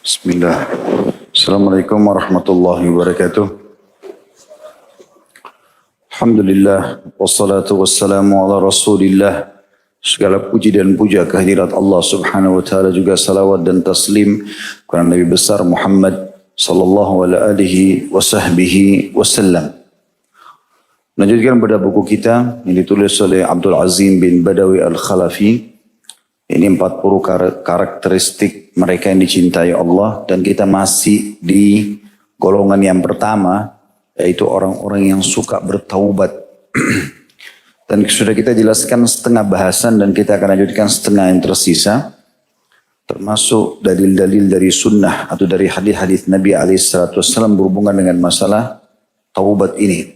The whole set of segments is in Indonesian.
Bismillah. Assalamualaikum warahmatullahi wabarakatuh. Alhamdulillah. Wassalatu wassalamu ala rasulillah. Segala puji dan puja kehadirat Allah subhanahu wa ta'ala, juga salawat dan taslim kepada Nabi besar Muhammad sallallahu alaihi wa sahbihi wasallam. Melanjutkan pada buku kita yang ditulis oleh Abdul Azim bin Badawi Al-Khalafi. Ini 40 karakteristik mereka yang dicintai Allah, dan kita masih di golongan yang pertama, yaitu orang-orang yang suka bertaubat. Dan sudah kita jelaskan setengah bahasan dan kita akan lanjutkan setengah yang tersisa, termasuk dalil-dalil dari sunnah atau dari hadis-hadis Nabi SAW berhubungan dengan masalah taubat ini.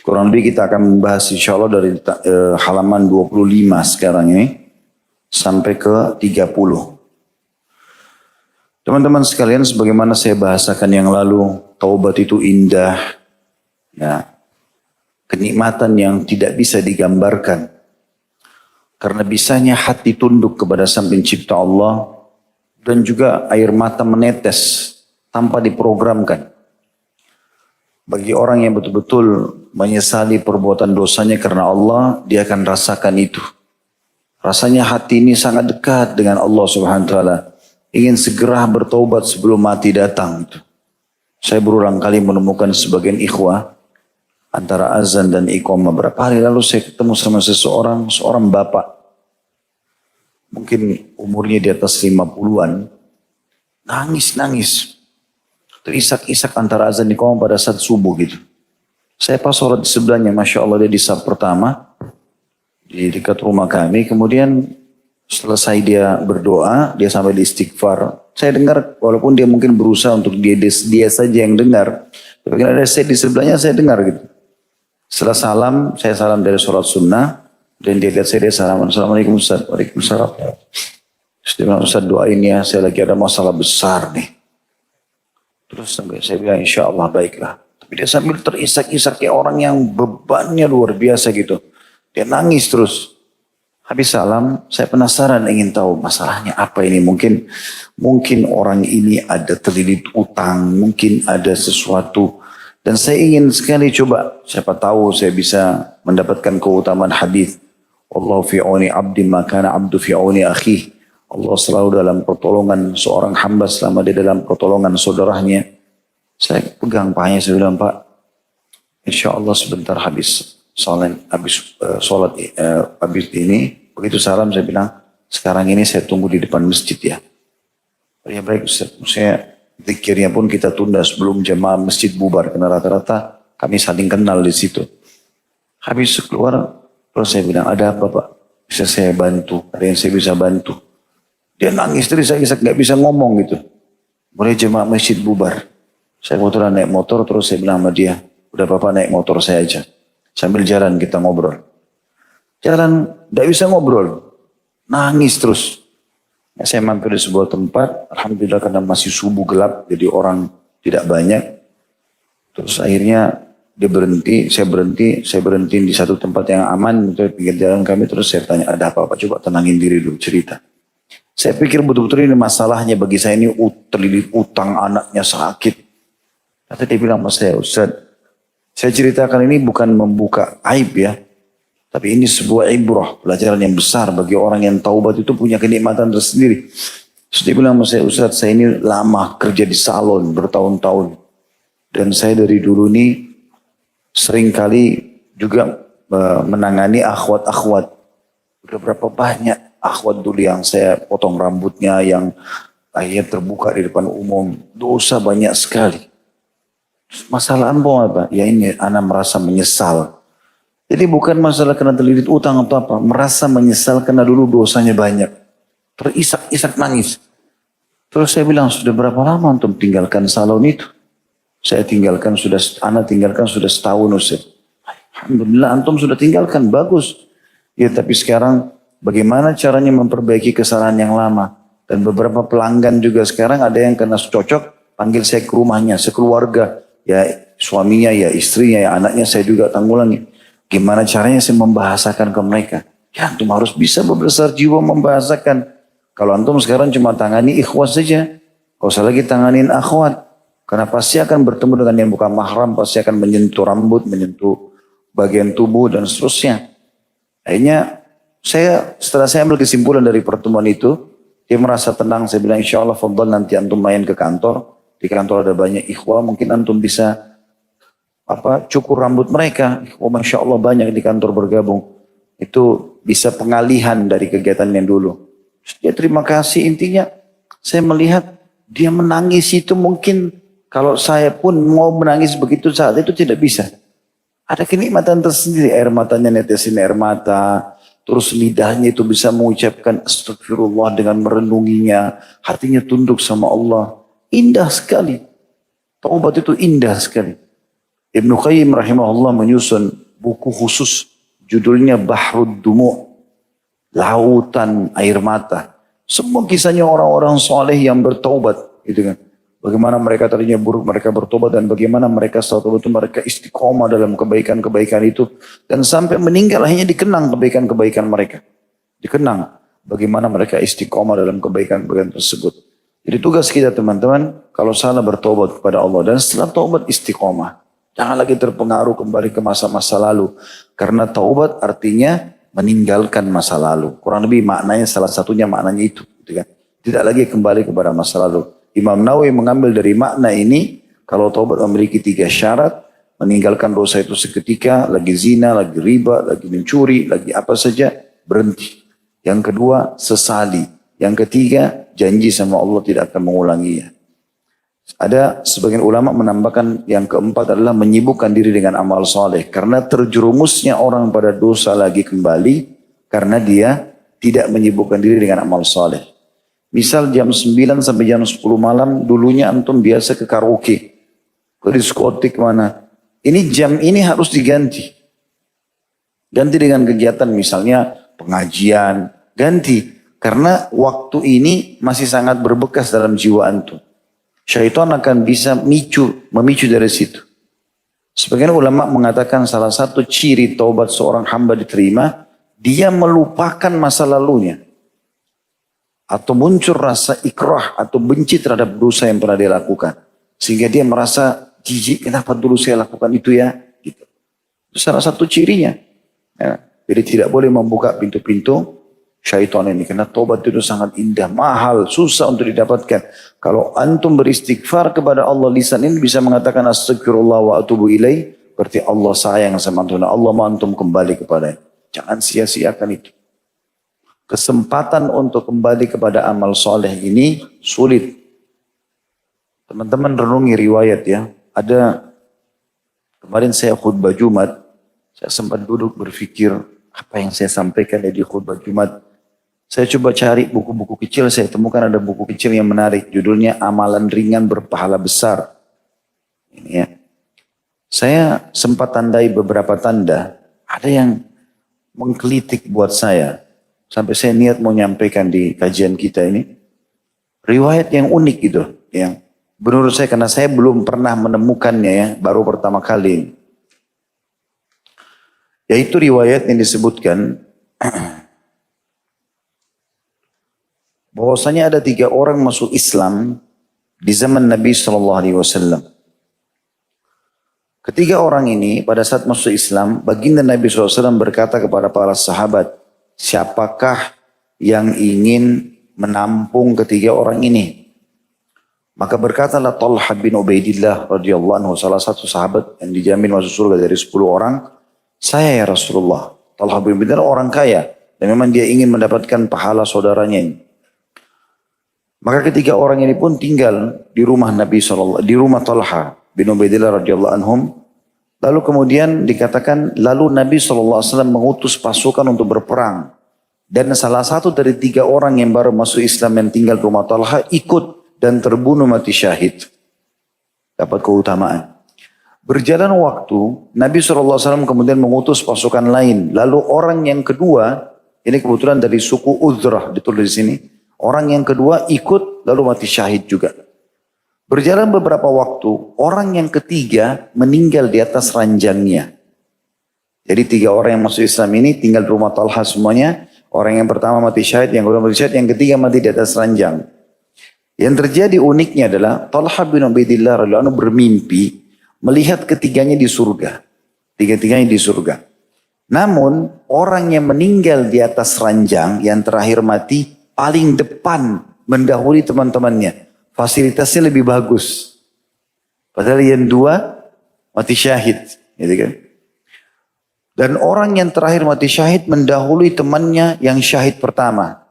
Kurang lebih kita akan membahas insya Allah dari halaman 25 sekarang ini sampai ke 30. Teman-teman sekalian, sebagaimana saya bahasakan yang lalu, taubat itu indah, ya, kenikmatan yang tidak bisa digambarkan. Karena bisanya hati tunduk kepada Sang Pencipta Allah, dan juga air mata menetes tanpa diprogramkan. Bagi orang yang betul-betul menyesali perbuatan dosanya karena Allah, dia akan rasakan itu. Rasanya hati ini sangat dekat dengan Allah Subhanahu wa ta'ala. Ingin segera bertaubat sebelum mati datang. Saya berulang kali menemukan sebagian ikhwah antara azan dan iqamah. Berapa hari lalu saya ketemu sama seorang bapak. Mungkin umurnya di atas 50-an. Nangis. Terisak-isak antara azan dan iqamah pada saat subuh gitu. Saya pas sholat di sebelahnya, Masya Allah, dia di saf pertama. Di dekat rumah kami. Kemudian selesai dia berdoa, dia sampai di istighfar. Saya dengar, walaupun dia mungkin berusaha untuk dia saja yang dengar. Tapi kan ada saya di sebelahnya, saya dengar gitu. Setelah salam, saya salam dari sholat sunnah. Dan dia lihat saya, dia salam. Assalamualaikum Ustaz. Waalaikumsalam. Terus dia bilang, Ustaz doain ya, saya lagi ada masalah besar nih. Terus saya bilang, insya Allah baiklah. Tapi dia sambil terisak-isak kayak orang yang bebannya luar biasa gitu. Dia nangis terus. Habis salam, saya penasaran ingin tahu masalahnya apa ini. Mungkin orang ini ada terlilit utang, mungkin ada sesuatu. Dan saya ingin sekali coba, siapa tahu saya bisa mendapatkan keutamaan hadis. Allahu fi auni abdi maka abdu fi auni akhi. Allah selalu dalam pertolongan seorang hamba selama dia dalam pertolongan saudaranya. Saya pegang pahanya, saya bilang, Pak, insya Allah sebentar habis habis ini, begitu salam saya bilang, sekarang ini saya tunggu di depan masjid ya. Ya baik Ustaz, saya zikirnya pun kita tunda sebelum jemaah masjid bubar, karena rata-rata kami saling kenal di situ. Habis keluar, terus saya bilang, ada apa Pak? Bisa saya bantu? Ada yang saya bisa bantu? Dia nangis terisak-isak, nggak bisa ngomong gitu. Boleh jemaah masjid bubar. Saya kebetulan naik motor, terus saya bilang sama dia, udah Bapak naik motor saya aja. Sambil jalan kita ngobrol. Jalan, tidak bisa ngobrol. Nangis terus. Ya, saya mampir di sebuah tempat. Alhamdulillah karena masih subuh gelap. Jadi orang tidak banyak. Terus akhirnya dia berhenti. Saya berhenti di satu tempat yang aman. Di pinggir jalan kami. Terus saya tanya, ada apa-apa? Coba tenangin diri dulu, cerita. Saya pikir betul-betul ini masalahnya bagi saya ini terlilit utang, anaknya sakit. Kata dia bilang sama saya, Ustaz, saya ceritakan ini bukan membuka aib ya. Tapi ini sebuah ibrah, pelajaran yang besar bagi orang yang taubat itu punya kenikmatan tersendiri. Terus dia bilang sama saya, Ustaz, saya ini lama kerja di salon bertahun-tahun. Dan saya dari dulu ini seringkali juga menangani akhwat-akhwat. Udah berapa banyak akhwat dulu yang saya potong rambutnya, yang akhirnya terbuka di depan umum. Dosa banyak sekali. Masalah apa? Ya ini anak merasa menyesal. Jadi bukan masalah karena terlilit utang atau apa. Merasa menyesal karena dulu dosanya banyak. Terisak-isak nangis. Terus saya bilang, sudah berapa lama antum tinggalkan salon itu? Anak tinggalkan sudah setahun Ustaz. Alhamdulillah antum sudah tinggalkan, bagus. Ya tapi sekarang bagaimana caranya memperbaiki kesalahan yang lama? Dan beberapa pelanggan juga sekarang ada yang kena cocok, panggil saya ke rumahnya, sekeluarga. Ya suaminya, ya istrinya, ya anaknya saya juga tanggulangi. Gimana caranya saya membahasakan ke mereka? Ya antum harus bisa berbesar jiwa membahasakan. Kalau antum sekarang cuma tangani ikhwas saja, gak usah lagi tanganin akhwat. Karena pasti akan bertemu dengan yang bukan mahram, pasti akan menyentuh rambut, menyentuh bagian tubuh dan seterusnya. Akhirnya setelah saya ambil kesimpulan dari pertemuan itu, dia merasa tenang. Saya bilang, insya Allah fadal nanti antum main ke kantor. Di kantor ada banyak ikhwah, mungkin antum bisa cukur rambut mereka. Oh, Masya Allah banyak di kantor bergabung. Itu bisa pengalihan dari kegiatan yang dulu. Dia terima kasih, intinya saya melihat dia menangis itu mungkin kalau saya pun mau menangis begitu saat itu tidak bisa. Ada kenikmatan tersendiri, air matanya netesin air mata. Terus lidahnya itu bisa mengucapkan astagfirullah dengan merenunginya. Hatinya tunduk sama Allah. Indah sekali. Taubat itu indah sekali. Ibnu Qayyim rahimahullah menyusun buku khusus. Judulnya Bahrud Dumu'. Lautan air mata. Semua kisahnya orang-orang soleh yang bertaubat. Gitu kan. Bagaimana mereka tadinya buruk, mereka bertobat, dan bagaimana mereka setelah tobat itu mereka istiqomah dalam kebaikan-kebaikan itu. Dan sampai meninggal akhirnya dikenang kebaikan-kebaikan mereka. Dikenang bagaimana mereka istiqomah dalam kebaikan-kebaikan tersebut. Jadi tugas kita teman-teman, kalau salah bertobat kepada Allah. Dan setelah tobat istiqomah. Jangan lagi terpengaruh kembali ke masa-masa lalu. Karena taubat artinya meninggalkan masa lalu. Kurang lebih maknanya, salah satunya maknanya itu. Gitu kan? Tidak lagi kembali kepada masa lalu. Imam Nawawi mengambil dari makna ini, kalau taubat memiliki 3 syarat, meninggalkan dosa itu seketika, lagi zina, lagi riba, lagi mencuri, lagi apa saja, berhenti. Yang kedua, sesali. Yang ketiga, janji sama Allah tidak akan mengulanginya. Ada sebagian ulama menambahkan yang keempat adalah menyibukkan diri dengan amal soleh. Karena terjerumusnya orang pada dosa lagi kembali, karena dia tidak menyibukkan diri dengan amal soleh. Misal jam 9 sampai jam 10 malam, dulunya antum biasa ke karaoke, ke diskotik mana. Ini jam ini harus diganti. Ganti dengan kegiatan misalnya pengajian, ganti. Karena waktu ini masih sangat berbekas dalam jiwa antum. Syaitan akan bisa memicu dari situ. Sebagian ulama mengatakan salah satu ciri taubat seorang hamba diterima, dia melupakan masa lalunya. Atau muncul rasa ikrah atau benci terhadap dosa yang pernah dia lakukan. Sehingga dia merasa jijik, kenapa dulu saya lakukan itu ya? Gitu. Itu salah satu cirinya. Ya. Jadi tidak boleh membuka pintu-pintu syaitan ini. Karena taubat itu sangat indah, mahal, susah untuk didapatkan. Kalau antum beristighfar kepada Allah, lisan ini bisa mengatakan astagfirullah wa atubu ilaih. Berarti Allah sayang sama antum. Allah mau antum kembali kepadanya. Jangan sia-siakan itu. Kesempatan untuk kembali kepada amal soleh ini sulit. Teman-teman renungi riwayat ya. Ada, kemarin saya khutbah Jumat, saya sempat duduk berpikir apa yang saya sampaikan di khutbah Jumat. Saya coba cari buku-buku kecil, saya temukan ada buku kecil yang menarik. Judulnya Amalan Ringan Berpahala Besar. Ini ya. Saya sempat tandai beberapa tanda. Ada yang menggelitik buat saya. Sampai saya niat mau nyampaikan di kajian kita ini. Riwayat yang unik gitu. Yang menurut saya, karena saya belum pernah menemukannya ya. Baru pertama kali. Yaitu riwayat yang disebutkan. Bahwasanya ada 3 orang masuk Islam. Di zaman Nabi SAW. Ketiga orang ini pada saat masuk Islam. Baginda Nabi SAW berkata kepada para sahabat. Siapakah yang ingin menampung ketiga orang ini? Maka berkatalah Talha bin Ubaidillah radhiyallahu anhu, salah satu sahabat yang dijamin masuk surga dari 10 orang. Saya ya Rasulullah. Talha bin Ubaidillah orang kaya. Dan memang dia ingin mendapatkan pahala saudaranya ini. Maka ketiga orang ini pun tinggal di rumah Nabi SAW, di rumah Talha bin Ubaidillah radhiyallahu anhum. Lalu kemudian dikatakan, lalu Nabi SAW mengutus pasukan untuk berperang. Dan salah satu dari 3 orang yang baru masuk Islam yang tinggal di rumah Talha ikut dan terbunuh mati syahid. Dapat keutamaan. Berjalan waktu, Nabi SAW kemudian mengutus pasukan lain. Lalu orang yang kedua, ini kebetulan dari suku Udrah ditulis di sini. Orang yang kedua ikut lalu mati syahid juga. Berjalan beberapa waktu, orang yang ketiga meninggal di atas ranjangnya. Jadi 3 orang yang masuk Islam ini tinggal di rumah Talha semuanya. Orang yang pertama mati syahid, yang kedua mati syahid, yang ketiga mati di atas ranjang. Yang terjadi uniknya adalah Talha bin Ubaidillah radhiyallahu anhu bermimpi melihat ketiganya di surga. Tiga-tiganya di surga. Namun orang yang meninggal di atas ranjang yang terakhir mati paling depan mendahului teman-temannya. Fasilitasnya lebih bagus. Padahal yang dua mati syahid. Gitu kan? Dan orang yang terakhir mati syahid mendahului temannya yang syahid pertama.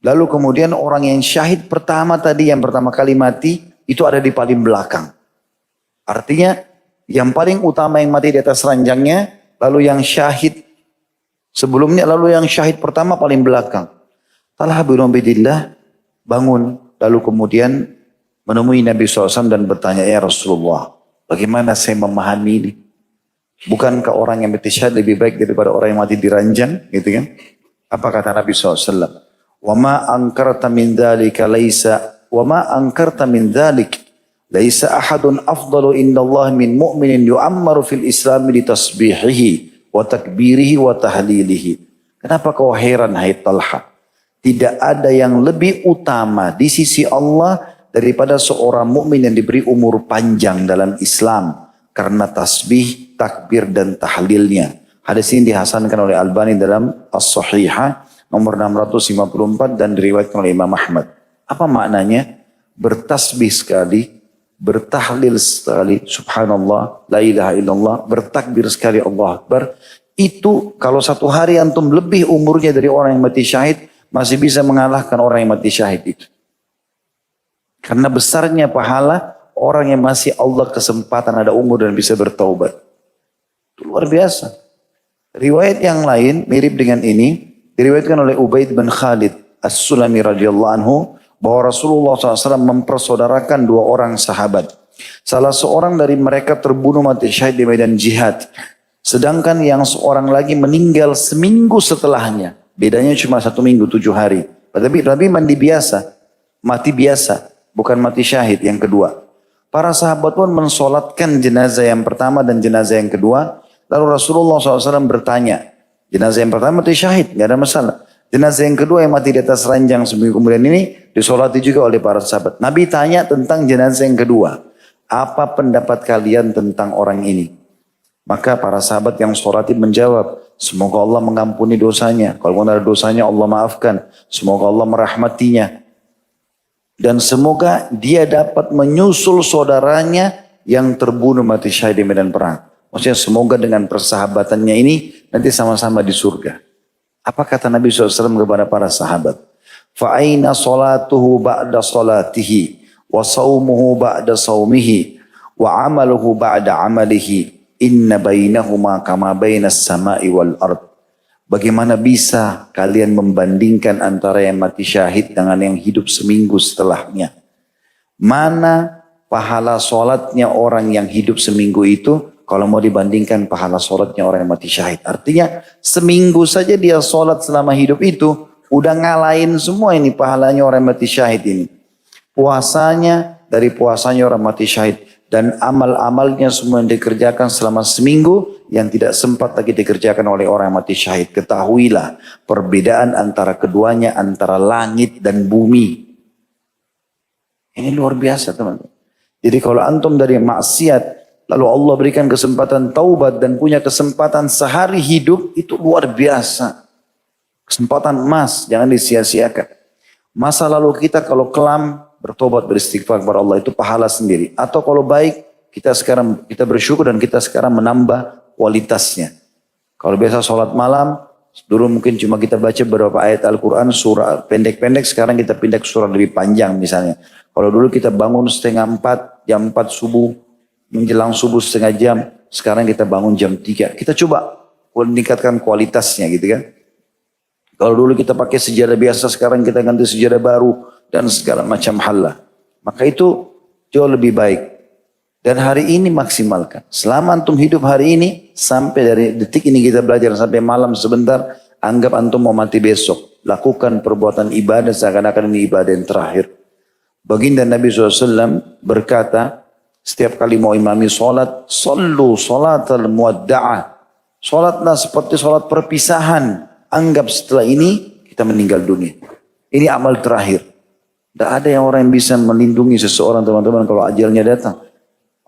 Lalu kemudian orang yang syahid pertama tadi yang pertama kali mati itu ada di paling belakang. Artinya yang paling utama yang mati di atas ranjangnya, lalu yang syahid sebelumnya, lalu yang syahid pertama paling belakang. Talha bin Ubaidillah bangun lalu kemudian menemui Nabi SAW dan bertanya, ya Rasulullah, bagaimana saya memahami ini? Bukankah orang yang mati syahid lebih baik daripada orang yang mati di ranjang? Gitu kan? Apa kata Nabi SAW? Wa ma ankarta min dzalika laisa wa ma ankarta min dzalik laisa ahadun afdalu indallah min mu'minin yu'ammaru fil islam li tasbihihi wa takbirihi wa tahlilihi. Kenapa kau heran hai Talha? Tidak ada yang lebih utama di sisi Allah daripada seorang mukmin yang diberi umur panjang dalam Islam karena tasbih, takbir dan tahlilnya. Hadis ini dihasankan oleh Albani dalam As-Sahihah nomor 654 dan diriwayatkan oleh Imam Ahmad. Apa maknanya? Bertasbih sekali, bertahlil sekali, subhanallah, la ilaha illallah, bertakbir sekali, Allah Akbar. Itu kalau satu hari antum lebih umurnya dari orang yang mati syahid, masih bisa mengalahkan orang yang mati syahid itu. Karena besarnya pahala orang yang masih Allah kesempatan ada umur dan bisa bertaubat. Itu luar biasa. Riwayat yang lain mirip dengan ini. Diriwayatkan oleh Ubaid bin Khalid As-Sulami radhiyallahu anhu bahwa Rasulullah SAW mempersaudarakan dua orang sahabat. Salah seorang dari mereka terbunuh mati syahid di medan jihad. Sedangkan yang seorang lagi meninggal seminggu setelahnya. Bedanya cuma 1 minggu 7 hari. Tapi mandi biasa. Mati biasa. Bukan mati syahid yang kedua. Para sahabat pun mensolatkan jenazah yang pertama dan jenazah yang kedua. Lalu Rasulullah SAW bertanya. Jenazah yang pertama mati syahid, nggak ada masalah. Jenazah yang kedua yang mati di atas ranjang seminggu kemudian ini disolati juga oleh para sahabat. Nabi tanya tentang jenazah yang kedua. Apa pendapat kalian tentang orang ini? Maka para sahabat yang solati menjawab, semoga Allah mengampuni dosanya. Kalau ada dosanya Allah maafkan. Semoga Allah merahmatinya. Dan semoga dia dapat menyusul saudaranya yang terbunuh mati syahid di medan perang. Maksudnya semoga dengan persahabatannya ini nanti sama-sama di surga. Apa kata Nabi SAW kepada para sahabat? Fa'aina salatuhu ba'da salatihi wa sawmuhu ba'da sawmihi wa amaluhu ba'da amalihi inna bainahuma kama bainas sama'i wal ard. Bagaimana bisa kalian membandingkan antara yang mati syahid dengan yang hidup seminggu setelahnya? Mana pahala sholatnya orang yang hidup seminggu itu kalau mau dibandingkan pahala sholatnya orang yang mati syahid. Artinya seminggu saja dia sholat selama hidup itu udah ngalahin semua ini pahalanya orang yang mati syahid ini. Puasanya dari puasanya orang mati syahid. Dan amal-amalnya semua yang dikerjakan selama seminggu yang tidak sempat lagi dikerjakan oleh orang yang mati syahid. Ketahuilah perbedaan antara keduanya antara langit dan bumi. Ini luar biasa teman-teman. Jadi kalau antum dari maksiat lalu Allah berikan kesempatan taubat dan punya kesempatan sehari hidup, itu luar biasa. Kesempatan emas, jangan disia-siakan. Masa lalu kita kalau kelam, bertobat beristighfar kepada Allah, itu pahala sendiri. Atau kalau baik, kita bersyukur dan kita sekarang menambah kualitasnya. Kalau biasa sholat malam, dulu mungkin cuma kita baca beberapa ayat Al-Quran, surah pendek-pendek, sekarang kita pindah ke surah lebih panjang misalnya. Kalau dulu kita bangun 3:30, jam 4 subuh, menjelang subuh setengah jam, sekarang kita bangun jam 3. Kita coba meningkatkan kualitasnya gitu kan. Kalau dulu kita pakai sejadah biasa, sekarang kita ganti sejadah baru dan segala macam hal lah. Maka itu jauh lebih baik. Dan hari ini maksimalkan. Selama antum hidup hari ini, sampai dari detik ini kita belajar sampai malam sebentar, anggap antum mau mati besok. Lakukan perbuatan ibadah seakan-akan ini ibadah yang terakhir. Baginda Nabi SAW berkata, setiap kali mau imami sholat, sallu sholatal muwadda'ah. Sholatlah seperti sholat perpisahan. anggap setelah ini kita meninggal dunia. Ini amal terakhir. Tidak ada yang orang yang bisa melindungi seseorang teman-teman kalau ajalnya datang.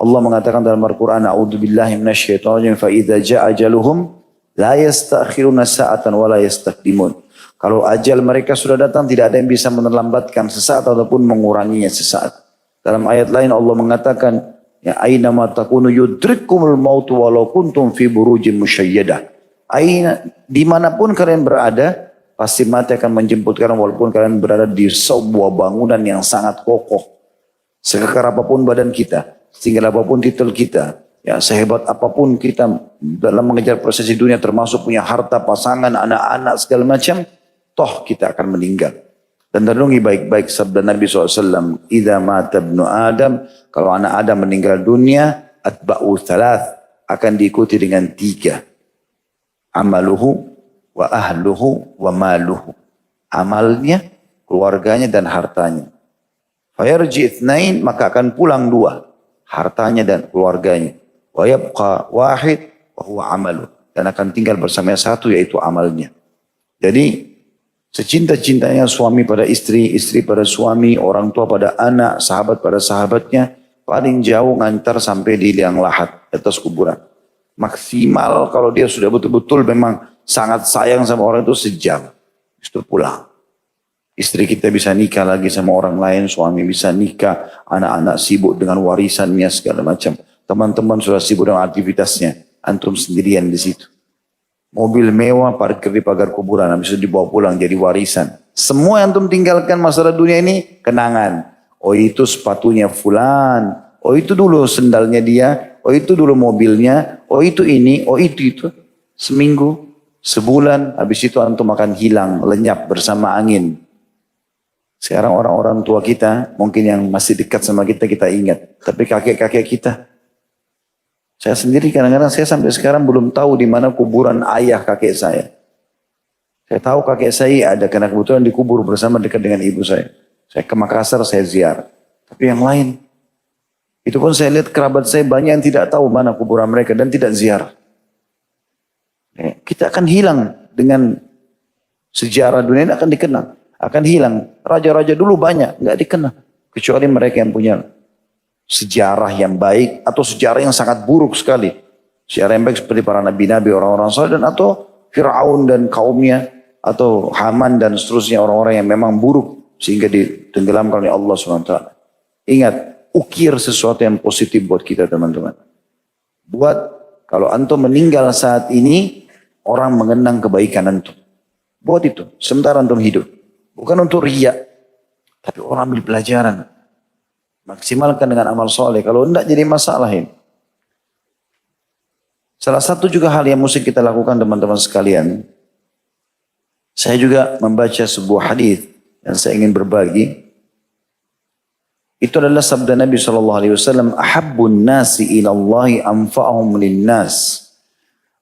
Allah mengatakan dalam Al-Quran, A'udzubillahi minasyaitonir rajim, fa idza ja'a ajaluhum la yastakhiruna sa'atan wa la yastaqdimun. Kalau ajal mereka sudah datang, tidak ada yang bisa menerlambatkan sesaat ataupun menguranginya sesaat. Dalam ayat lain Allah mengatakan, ya aina ma takunu yudrikkumul maut walau kuntum fi burujin musyayyadah. Aina dimanapun kalian berada, pasti mati akan menjemput kalian walaupun kalian berada di sebuah bangunan yang sangat kokoh. Sekekar apapun badan kita, setinggi apapun titel kita, ya sehebat apapun kita dalam mengejar prosesi dunia termasuk punya harta, pasangan, anak-anak segala macam, toh kita akan meninggal. Dan renungi baik-baik sabda Nabi SAW, idza mata ibnu Adam, kalau anak Adam meninggal dunia, atba'u thalath, akan diikuti dengan 3. Amaluhu wa ahluhu wa maluhu. Amalnya, keluarganya dan hartanya. Fayarji itsnain, maka akan pulang 2. Hartanya dan keluarganya. Wa yabqa wahid wa huwa amaluh. Dan akan tinggal bersama 1 yaitu amalnya. Jadi secinta-cintanya suami pada istri, istri pada suami, orang tua pada anak, sahabat pada sahabatnya, paling jauh ngantar sampai di liang lahat atas kuburan. Maksimal kalau dia sudah betul-betul memang sangat sayang sama orang itu sejam. Itu pulang. Istri kita bisa nikah lagi sama orang lain, suami bisa nikah, anak-anak sibuk dengan warisannya segala macam. Teman-teman sudah sibuk dengan aktivitasnya, antum sendirian di situ. Mobil mewah parkir di pagar kuburan, habis itu dibawa pulang jadi warisan. Semua yang antum tinggalkan masalah dunia ini kenangan. Oh itu sepatunya fulan, oh itu dulu sendalnya dia, oh itu dulu mobilnya, oh itu ini, oh itu. Seminggu, sebulan, habis itu antum akan hilang, lenyap bersama angin. Sekarang orang-orang tua kita, mungkin yang masih dekat sama kita, kita ingat. Tapi kakek-kakek kita, saya sendiri kadang-kadang saya sampai sekarang belum tahu di mana kuburan ayah kakek saya. Saya tahu kakek saya ada karena kebetulan dikubur bersama dekat dengan ibu saya. Saya ke Makassar, saya ziarah. Tapi yang lain, itu pun saya lihat kerabat saya banyak yang tidak tahu mana kuburan mereka dan tidak ziarah. Kita akan hilang dengan sejarah dunia ini akan dikenal. Akan hilang. Raja-raja dulu banyak, nggak dikenal. Kecuali mereka yang punya sejarah yang baik atau sejarah yang sangat buruk sekali. Sejarah yang baik seperti para nabi-nabi, orang-orang saleh dan atau Fir'aun dan kaumnya atau Haman dan seterusnya orang-orang yang memang buruk sehingga ditenggelamkan oleh Allah SWT. Ingat, ukir sesuatu yang positif buat kita teman-teman. Buat kalau antum meninggal saat ini orang mengenang kebaikan antum. Buat itu, sementara antum hidup. Bukan untuk riya, tapi orang ambil pelajaran. Maksimalkan dengan amal soleh. Kalau tidak jadi masalah ini. Salah satu juga hal yang mesti kita lakukan teman-teman sekalian. Saya juga membaca sebuah hadis yang saya ingin berbagi. Itu adalah sabda Nabi SAW. Ahabbun nasi ilallahi anfa'ahum linnas.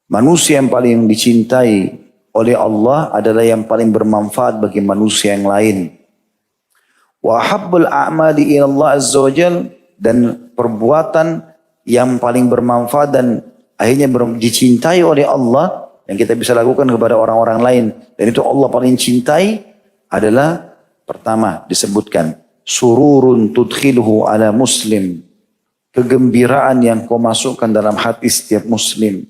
Manusia yang paling dicintai oleh Allah adalah yang paling bermanfaat bagi manusia yang lain. Wa habbul a'mali ila Allah azza wajal, dan perbuatan yang paling bermanfaat dan akhirnya dicintai oleh Allah yang kita bisa lakukan kepada orang-orang lain dan itu Allah paling cintai adalah pertama disebutkan sururun tudkhilhu ala muslim, kegembiraan yang kau masukkan dalam hati setiap muslim.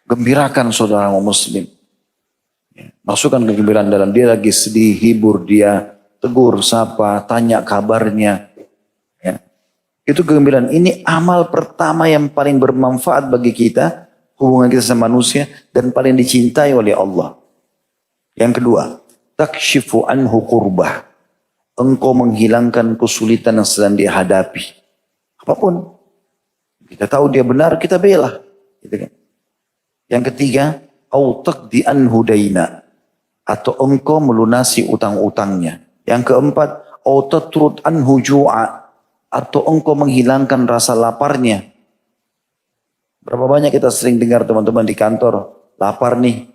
Gembirakan saudaramu muslim. Masukkan kegembiraan dalam dia lagi sedih, hibur dia, tegur, sapa, tanya kabarnya. Ya. Itu kegembiraan. Ini amal pertama yang paling bermanfaat bagi kita, hubungan kita sama manusia, dan paling dicintai oleh Allah. Yang kedua, takshifu anhu kurbah. Engkau menghilangkan kesulitan yang sedang dia hadapi. Apapun. Kita tahu dia benar, kita bela. Gitu kan. Yang ketiga, au taqdi anhu daina. Atau engkau melunasi utang-utangnya. Yang keempat, au tatrud anhu ju'a, atau engkau menghilangkan rasa laparnya. Berapa banyak kita sering dengar teman-teman di kantor, lapar nih.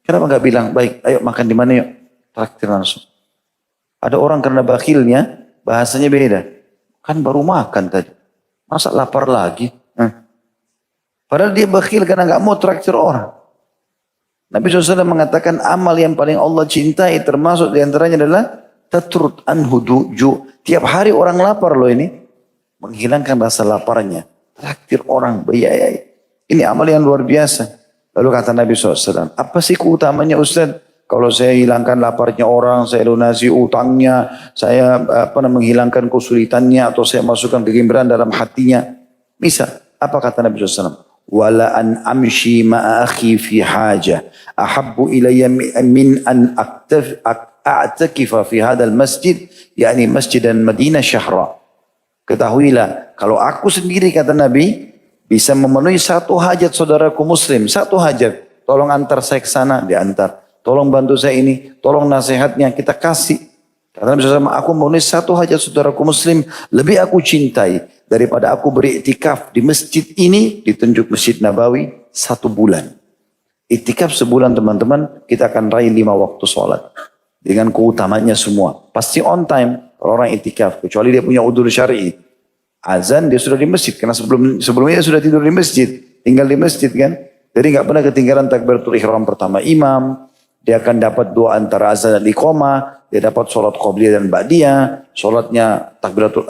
Kenapa nggak bilang, baik, ayo makan di mana yuk? Traktir langsung. Ada orang karena bakhilnya, bahasanya beda. Kan baru makan tadi. Masa lapar lagi? Padahal dia bakhil karena nggak mau traktir orang. Nabi SAW mengatakan amal yang paling Allah cintai termasuk diantaranya adalah tatrud anhu ju. Tiap hari orang lapar loh ini. Menghilangkan rasa laparnya. Traktir orang berbiaya. Ini amal yang luar biasa. Lalu kata Nabi SAW, apa sih keutamanya Ustaz? Kalau saya hilangkan laparnya orang, saya lunasi utangnya, saya menghilangkan kesulitannya, atau saya masukkan kegembiraan dalam hatinya. Misal, apa kata Nabi SAW? Wala an amshi ma'a akhi fi haja ahabbu ilayya min an a'takifa fi hadal masjid, yakni masjidan Madinah syahra. Ketahuilah, kalau aku sendiri kata Nabi, bisa memenuhi satu hajat saudaraku muslim, satu hajat. Tolong antar saya ke sana, diantar. Tolong bantu saya ini, tolong nasihatnya, kita kasih. Kata Nabi SAW, aku memenuhi satu hajat saudaraku muslim, lebih aku cintai daripada aku beriktikaf di masjid ini, ditunjuk Masjid Nabawi, 1 bulan. Iktikaf sebulan teman-teman, kita akan raih 5 waktu sholat. Dengan keutamanya semua. Pasti on time kalau orang iktikaf, kecuali dia punya udzur syar'i. Azan dia sudah di masjid, karena sebelumnya dia sudah tidur di masjid, tinggal di masjid kan. Jadi nggak pernah ketinggalan takbiratul ihram pertama imam. Dia akan dapat doa antara azan dan iqamah, dia dapat sholat qobliyah dan ba'diyah, sholatnya takbiratul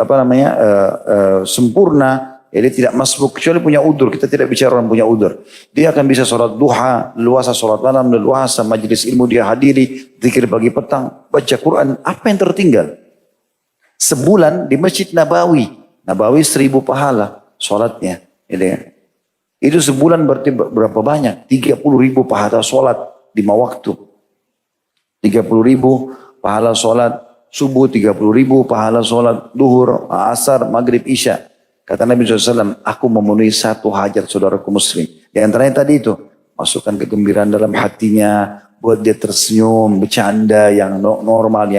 sempurna. Jadi tidak masbuk kecuali punya udzur. Kita tidak bicara orang punya udzur. Dia akan bisa sholat duha, luasa sholat malam, luasa majelis ilmu dia hadiri, zikir pagi petang, baca Quran. Apa yang tertinggal? Sebulan di Masjid Nabawi. Nabawi 1000 pahala sholatnya. Itu sebulan berarti berapa banyak? 30.000 pahala sholat 5 waktu. 30.000 pahala sholat subuh, 30.000 pahala sholat duhur, asar, maghrib, isya. Kata Nabi SAW, aku memenuhi satu hajat saudaraku muslim. Di antaranya tadi itu, masukkan kegembiraan dalam hatinya, buat dia tersenyum, bercanda yang normal,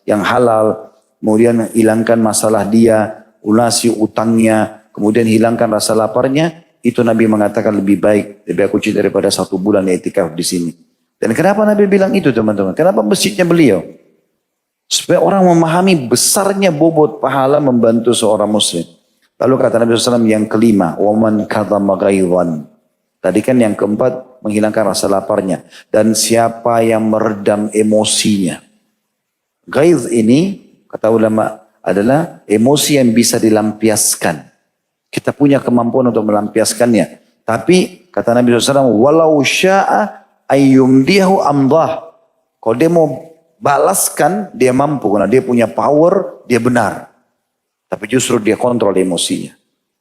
yang halal. Kemudian hilangkan masalah dia, lunasi utangnya, kemudian hilangkan rasa laparnya. Itu Nabi mengatakan lebih baik, lebih aku cinta daripada 1 bulan iktikaf di sini. Dan kenapa Nabi bilang itu teman-teman? Kenapa masjidnya beliau? Supaya orang memahami besarnya bobot pahala membantu seorang muslim. Lalu kata Nabi SAW yang kelima, waman kadzama ghaidhan. Tadi kan yang keempat, menghilangkan rasa laparnya. Dan siapa yang meredam emosinya. Ghaidh ini, kata ulama, adalah emosi yang bisa dilampiaskan. Kita punya kemampuan untuk melampiaskannya. Tapi, kata Nabi SAW, walau sya'a ayyumdihu amdah. Kalau dia mau balaskan, dia mampu. Karena dia punya power, dia benar. Tapi justru dia kontrol emosinya.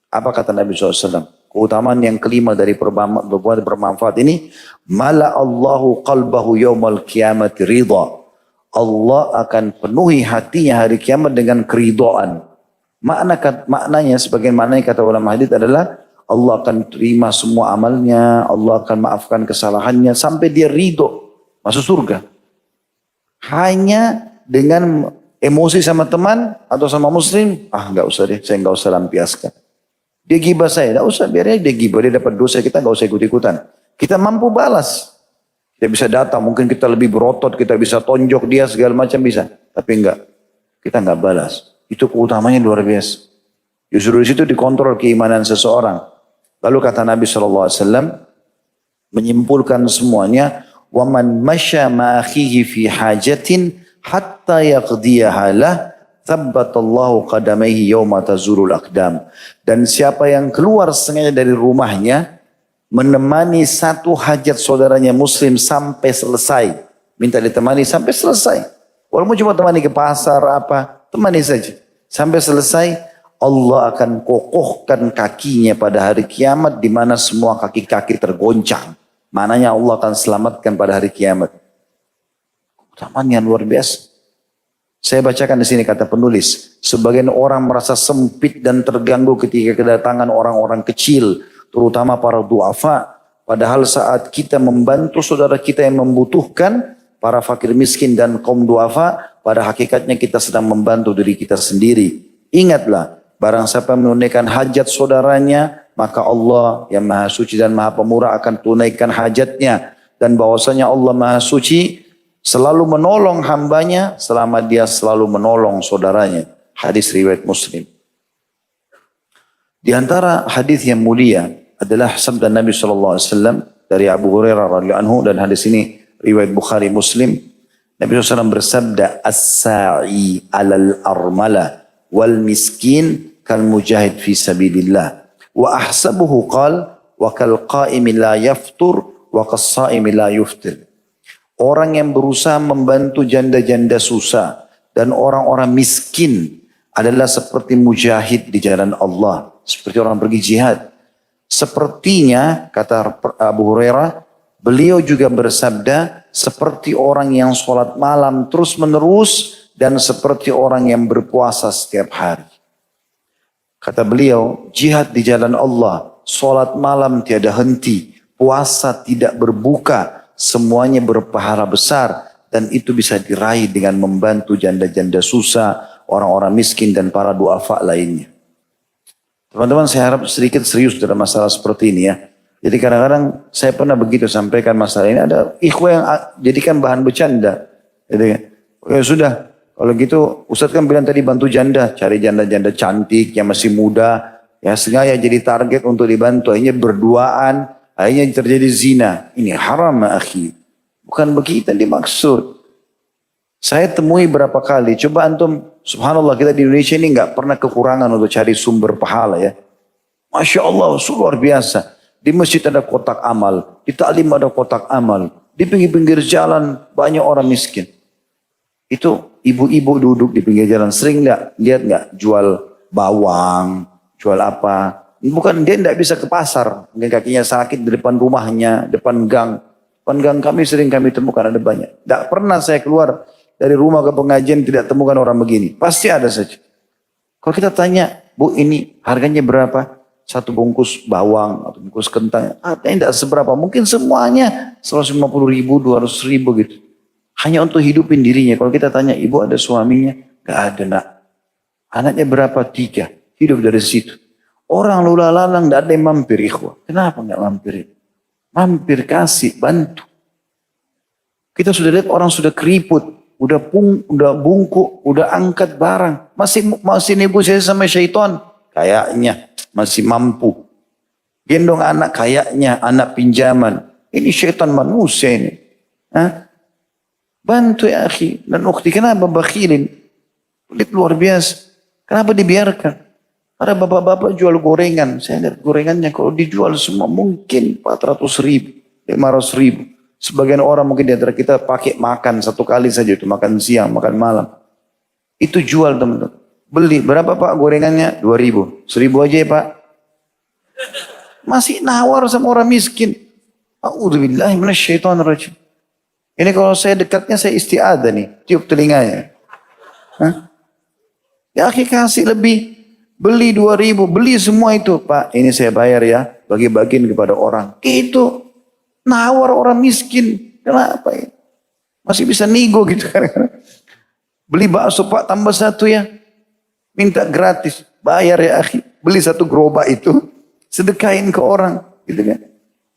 Apa kata Nabi SAW? Keutamaan yang kelima dari berbuat bermanfaat ini. Mala Allahu qalbahu yawmal qiyamati ridha. Allah akan penuhi hatinya hari kiamat dengan keridhaan. Maknanya, sebagian maknanya kata ulama hadits adalah Allah akan terima semua amalnya. Allah akan maafkan kesalahannya. Sampai dia ridho masuk surga. Hanya dengan emosi sama teman atau sama muslim, nggak usah deh, saya nggak usah lampiaskan. Dia gibah saya, nggak usah, biarnya dia gibah, dia dapat dosa, kita nggak usah ikut-ikutan. Kita mampu balas, kita bisa datang, mungkin kita lebih berotot, kita bisa tonjok dia segala macam bisa, tapi enggak, kita nggak balas. Itu keutamanya luar biasa. Justru di situ dikontrol keimanan seseorang. Lalu kata Nabi SAW menyimpulkan semuanya, waman masya ma'akhihi fi hajatin hatta yaqdiyaha lah thabbatallahu qadamaihi yawma tazurul aqdam. Dan siapa yang keluar sengaja dari rumahnya menemani satu hajat saudaranya muslim sampai selesai, minta ditemani sampai selesai, walaupun cuma temani ke pasar apa, temani saja sampai selesai, Allah akan kokohkan kakinya pada hari kiamat di mana semua kaki-kaki tergoncang. Maknanya Allah akan selamatkan pada hari kiamat. Keutamaan yang luar biasa. Saya bacakan di sini kata penulis. Sebagian orang merasa sempit dan terganggu ketika kedatangan orang-orang kecil, terutama para duafa. Padahal saat kita membantu saudara kita yang membutuhkan, para fakir miskin dan kaum duafa, pada hakikatnya kita sedang membantu diri kita sendiri. Ingatlah, barang siapa menunaikan hajat saudaranya, maka Allah yang Maha Suci dan Maha Pemurah akan tunaikan hajatnya. Dan bahwasanya Allah Maha Suci selalu menolong hambanya selama dia selalu menolong saudaranya. Hadis riwayat Muslim. Di antara hadis yang mulia adalah sabda Nabi SAW dari Abu Hurairah radhiyallahu anhu, dan hadis ini riwayat Bukhari Muslim. Nabi SAW bersabda, "As-sa'i 'alal armala wal miskin kal mujahid fi sabilillah." Wa ahsabuhu qala wa kal qa'imi la yaftur wa kas sa'imi la yuftir. Orang yang berusaha membantu janda-janda susah dan orang-orang miskin adalah seperti mujahid di jalan Allah, seperti orang pergi jihad. Sepertinya, kata Abu Hurairah, beliau juga bersabda, seperti orang yang sholat malam terus menerus dan seperti orang yang berpuasa setiap hari. Kata beliau, jihad di jalan Allah, sholat malam tiada henti, puasa tidak berbuka, semuanya berpahala besar, dan itu bisa diraih dengan membantu janda-janda susah, orang-orang miskin dan para duafa lainnya. Teman-teman, saya harap sedikit serius dalam masalah seperti ini ya. Jadi kadang-kadang saya pernah begitu sampaikan masalah ini, ada ikhwah yang jadikan bahan bercanda. Jadi, ya sudah, kalau gitu Ustadz kan bilang tadi bantu janda, cari janda-janda cantik yang masih muda, ya sengaja jadi target untuk dibantu, akhirnya berduaan, akhirnya terjadi zina. Ini haram ya akhi. Bukan begitu yang dimaksud. Saya temui berapa kali, coba antum, subhanallah kita di Indonesia ini nggak pernah kekurangan untuk cari sumber pahala ya. Masya Allah, luar biasa. Di masjid ada kotak amal, di taklim ada kotak amal, di pinggir-pinggir jalan banyak orang miskin. Itu ibu-ibu duduk di pinggir jalan, sering lihat nggak jual bawang, jual apa? Bukan, dia tidak bisa ke pasar, mungkin kakinya sakit di depan rumahnya, depan gang. Depan gang kami sering kami temukan ada banyak. Tidak pernah saya keluar dari rumah ke pengajian tidak temukan orang begini. Pasti ada saja. Kalau kita tanya, Bu ini harganya berapa? Satu bungkus bawang atau bungkus kentang. Artinya tidak seberapa. Mungkin semuanya 150.000, 200.000 gitu. Hanya untuk hidupin dirinya. Kalau kita tanya, Ibu ada suaminya? Gak ada nak. Anaknya berapa? 3. Hidup dari situ. Orang lula lalang tidak ada yang mampir ikhwah. Kenapa gak mampir? Mampir, kasih, bantu. Kita sudah lihat orang sudah keriput. Udah bungkuk, udah angkat barang. Masih negosiasi sama syaitan. Kayaknya masih mampu. Gendong anak kayaknya, anak pinjaman. Ini syaitan manusia ini. Hah? Bantu ya akhi dan ukhti. Kenapa bakhilin? Pelit luar biasa. Kenapa dibiarkan? Ada bapak-bapak jual gorengan. Saya lihat gorengannya kalau dijual semua mungkin 400.000, 500.000. Sebagian orang mungkin di antara kita pakai makan satu kali saja, itu makan siang, makan malam. Itu jual teman-teman. Beli, berapa Pak gorengannya? 2.000. 1.000 aja ya Pak. Masih nawar sama orang miskin. A'udzubillahi minasyaitonirrajim. Ini kalau saya dekatnya saya isti'adah nih, tiup telinganya. Hah? Ya akhi kasih lebih. Beli 2.000, beli semua itu. Pak ini saya bayar ya, bagi-bagiin kepada orang. Itu. Nawar orang miskin. Kenapa ya? Masih bisa nego gitu kan. Beli bakso Pak tambah 1 ya. Minta gratis. Bayar ya akhi. Beli 1 gerobak itu. Sedekahin ke orang. Gitu kan.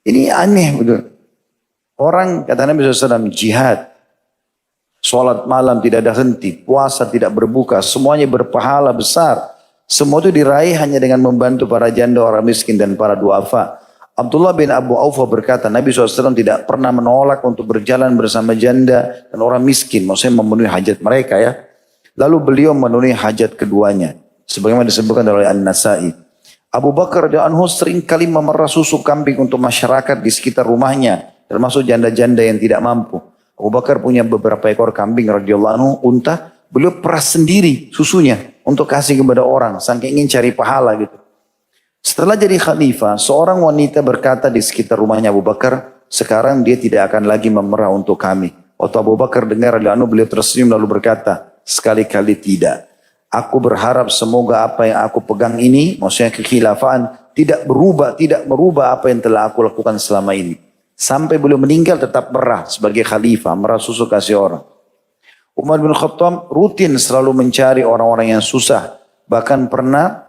Ini aneh betul. Orang kata Nabi SAW jihad. Sholat malam tidak ada henti. Puasa tidak berbuka. Semuanya berpahala besar. Semua itu diraih hanya dengan membantu para janda, orang miskin dan para duafa. Abdullah bin Abu Aufa berkata, Nabi SAW tidak pernah menolak untuk berjalan bersama janda dan orang miskin. Maksudnya memenuhi hajat mereka ya. Lalu beliau memenuhi hajat keduanya. Sebagaimana disebutkan oleh An-Nasai. Abu Bakar radhiyallahu anhu sering kali memerah susu kambing untuk masyarakat di sekitar rumahnya. Termasuk janda-janda yang tidak mampu. Abu Bakar punya beberapa ekor kambing radhiyallahu anhu, unta. Beliau peras sendiri susunya untuk kasih kepada orang. Saking ingin cari pahala gitu. Setelah jadi khalifah, seorang wanita berkata di sekitar rumahnya Abu Bakar, sekarang dia tidak akan lagi memerah untuk kami. Waktu Abu Bakar dengar beliau tersenyum lalu berkata, sekali-kali tidak. Aku berharap semoga apa yang aku pegang ini, maksudnya kekhilafaan, tidak merubah apa yang telah aku lakukan selama ini. Sampai beliau meninggal tetap merah sebagai khalifah, merah susu kasih orang. Umar bin Khattab rutin selalu mencari orang-orang yang susah. Bahkan pernah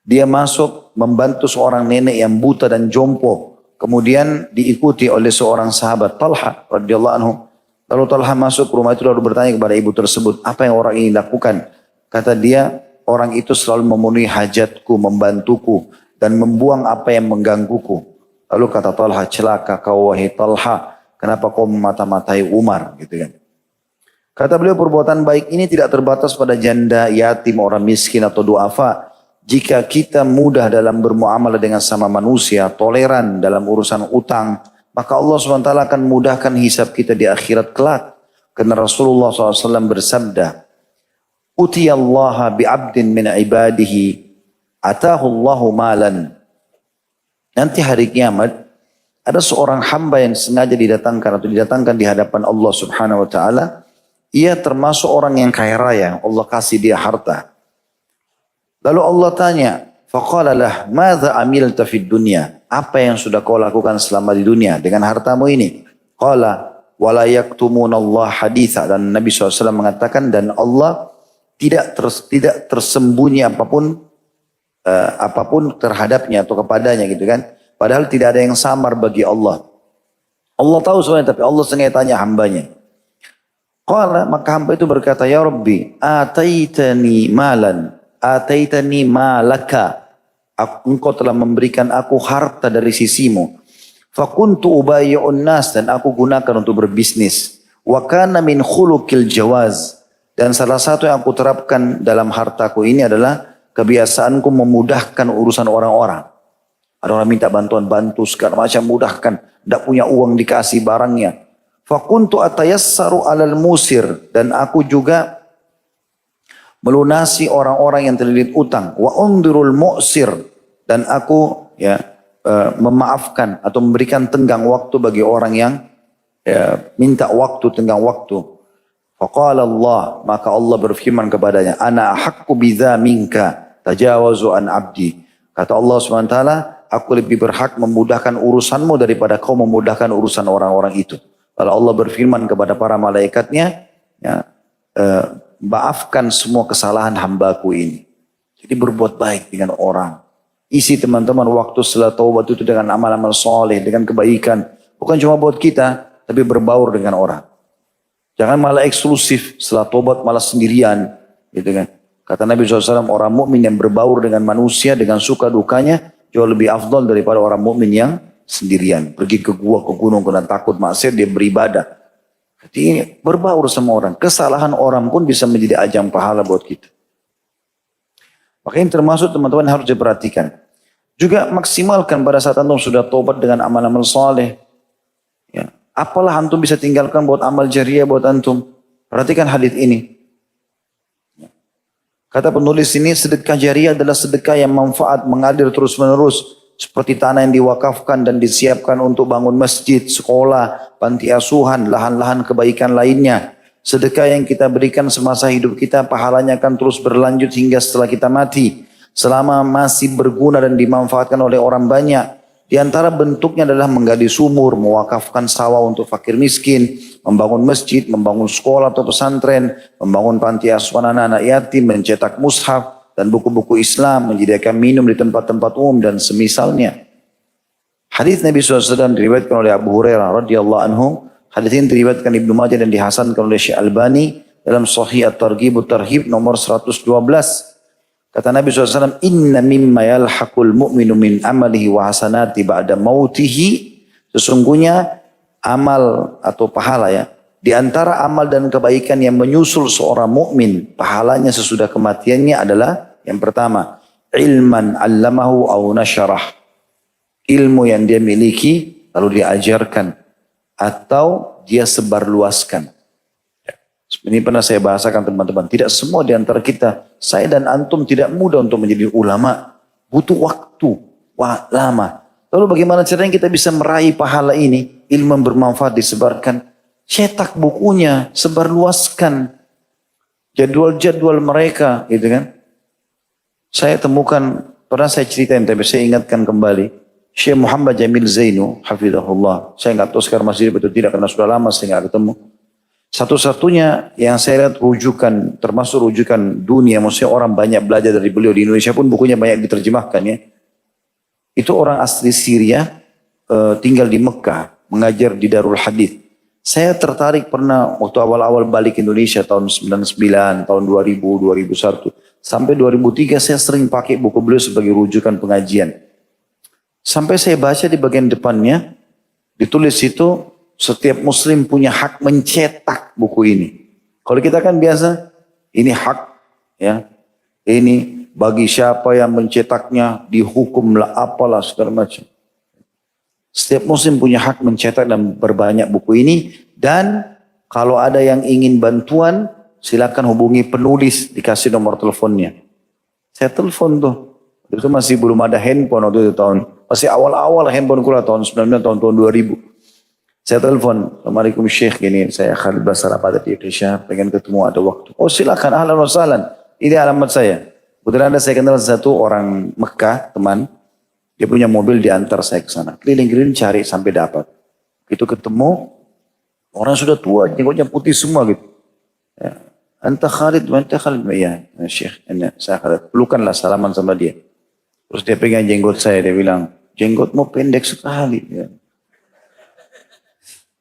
dia masuk membantu seorang nenek yang buta dan jompo. Kemudian diikuti oleh seorang sahabat Talha radhiyallahu anhu. Lalu Talha masuk ke rumah itu lalu bertanya kepada ibu tersebut, apa yang orang ini lakukan? Kata dia, orang itu selalu memenuhi hajatku, membantuku dan membuang apa yang menggangguku. Lalu kata Talha, celaka kau wahai Talha, kenapa kau memata-matai Umar gitu kan. Kata beliau, perbuatan baik ini tidak terbatas pada janda, yatim, orang miskin atau duafa. Jika kita mudah dalam bermuamalah dengan sama manusia, toleran dalam urusan utang, maka Allah SWT akan mudahkan hisab kita di akhirat kelak. Karena Rasulullah SAW bersabda, Utiyallaha bi'abdin min ibadihi, atahullahu malan. Nanti hari kiamat, ada seorang hamba yang sengaja didatangkan atau didatangkan di hadapan Allah Subhanahu Wa Taala. Ia termasuk orang yang kaya raya, Allah kasih dia harta. Lalu Allah tanya, faqala lah, madza amilta fid dunya? Apa yang sudah kau lakukan selama di dunia dengan hartamu ini? Qala, wala yaktumunallah haditha. Dan Nabi SAW mengatakan, dan Allah tidak tersembunyi apapun terhadapnya atau kepadanya gitu kan. Padahal tidak ada yang samar bagi Allah. Allah tahu semuanya, tapi Allah sengaja tanya hambanya. Qala, maka hamba itu berkata, ya Rabbi, ataitani malaka. Engkau telah memberikan aku harta dari sisimu. Fakuntu ubayyi'un nas, dan aku gunakan untuk berbisnis. Wa kana min khuluqil jawaz. Dan salah satu yang aku terapkan dalam hartaku ini adalah kebiasaanku memudahkan urusan orang-orang. Ada orang minta bantuan, bantu segala macam, mudahkan. Tidak punya uang, dikasih barangnya. Fakuntu atayassaru alal musir. Dan aku juga melunasi orang-orang yang terlilit utang. Wa undirul mu'sir. Dan aku memaafkan atau memberikan tenggang waktu bagi orang yang minta waktu, tenggang waktu. Faqala Allah, maka Allah berfirman kepadanya, Ana ahaqqu bidza minka tajawazu an abdi. Kata Allah SWT, aku lebih berhak memudahkan urusanmu daripada kau memudahkan urusan orang-orang itu. Lalu Allah berfirman kepada para malaikatnya, maafkan semua kesalahan hambaku ini. Jadi berbuat baik dengan orang. Isi teman-teman waktu setelah taubat itu dengan amal-amal soleh, dengan kebaikan. Bukan cuma buat kita, tapi berbaur dengan orang. Jangan malah eksklusif, setelah taubat malah sendirian. Gitu kan. Kata Nabi SAW, orang mukmin yang berbaur dengan manusia, dengan suka dukanya, jauh lebih afdal daripada orang mukmin yang sendirian. Pergi ke gua, ke gunung, karena takut maksiat, dia beribadah. Jadi berbaur sama orang. Kesalahan orang pun bisa menjadi ajang pahala buat kita. Makanya termasuk teman-teman harus diperhatikan. Juga maksimalkan pada saat antum sudah tobat dengan amal-amal saleh. Ya. Apalah antum bisa tinggalkan buat amal jariah buat antum. Perhatikan hadis ini. Kata penulis ini, sedekah jariah adalah sedekah yang manfaat mengalir terus menerus. Seperti tanah yang diwakafkan dan disiapkan untuk bangun masjid, sekolah, panti asuhan, lahan-lahan kebaikan lainnya. Sedekah yang kita berikan semasa hidup kita, pahalanya akan terus berlanjut hingga setelah kita mati. Selama masih berguna dan dimanfaatkan oleh orang banyak. Di antara bentuknya adalah menggali sumur, mewakafkan sawah untuk fakir miskin, membangun masjid, membangun sekolah atau pesantren, membangun panti asuhan anak-anak yatim, mencetak mushaf, dan buku-buku Islam, menyediakan minum di tempat-tempat umum dan semisalnya. Hadis Nabi SAW diriwayatkan oleh Abu Hurairah radhiyallahu anhu. Hadis ini diriwayatkan Ibnu Majah dan dihasankan oleh Syekh Albani dalam Sahih At-Targhib At-Tarhib nomor 112. Kata Nabi SAW, Inna mimma yalhaqul mu'minu min amalihi wa hasanati ba'da mautihi. Sesungguhnya amal atau pahala ya. Di antara amal dan kebaikan yang menyusul seorang mukmin, pahalanya sesudah kematiannya adalah yang pertama, ilman 'allamahu aw nasyarah. Ilmu yang dia miliki lalu diajarkan atau dia sebarluaskan. Ini pernah saya bahasakan teman-teman. Tidak semua di antara kita, saya dan antum tidak mudah untuk menjadi ulama. Butuh waktu lama. Lalu bagaimana caranya kita bisa meraih pahala ini? Ilmu yang bermanfaat disebarkan. Cetak bukunya, sebarluaskan. Jadwal-jadwal mereka, gitu kan. Saya temukan, pernah saya ceritain, tapi saya ingatkan kembali. Syekh Muhammad Jamil Zainu, hafizahullah. Saya nggak tahu sekarang masih hidup atau tidak, karena sudah lama saya nggak ketemu. Satu-satunya yang saya lihat rujukan, termasuk rujukan dunia, maksudnya orang banyak belajar dari beliau di Indonesia pun bukunya banyak diterjemahkan ya. Itu orang asli Syria, tinggal di Mekah, mengajar di Darul Hadith. Saya tertarik pernah waktu awal-awal balik Indonesia tahun 99, tahun 2000, 2001. Sampai 2003 saya sering pakai buku beliau sebagai rujukan pengajian. Sampai saya baca di bagian depannya, ditulis itu setiap muslim punya hak mencetak buku ini. Kalau kita kan biasa, ini hak, ya, ini bagi siapa yang mencetaknya dihukumlah apalah segala macam. Setiap muslim punya hak mencetak dan berbanyak buku ini. Dan kalau ada yang ingin bantuan, silakan hubungi penulis, dikasih nomor teleponnya. Saya telepon tuh. Itu masih belum ada handphone waktu itu masih awal-awal handphone keluar tahun 99, tahun 2000. Saya telepon, Assalamualaikum Syekh, gini, saya Khalid Basar apa di Indonesia, pengen ketemu ada waktu. Oh silakan, ahlan wa sahlan. Ini alamat saya. Kebetulan ada saya kenal satu orang Mekah, teman. Dia punya mobil, diantar saya ke sana. Keliling-keliling cari sampai dapat. Itu ketemu, orang sudah tua, jenggotnya putih semua gitu. Ya. Anta Khalid, ya Syekh, saya Khalid. Pelukanlah, salaman sama dia. Terus dia pegang jenggot saya, dia bilang, jenggotmu pendek sekali. Ya.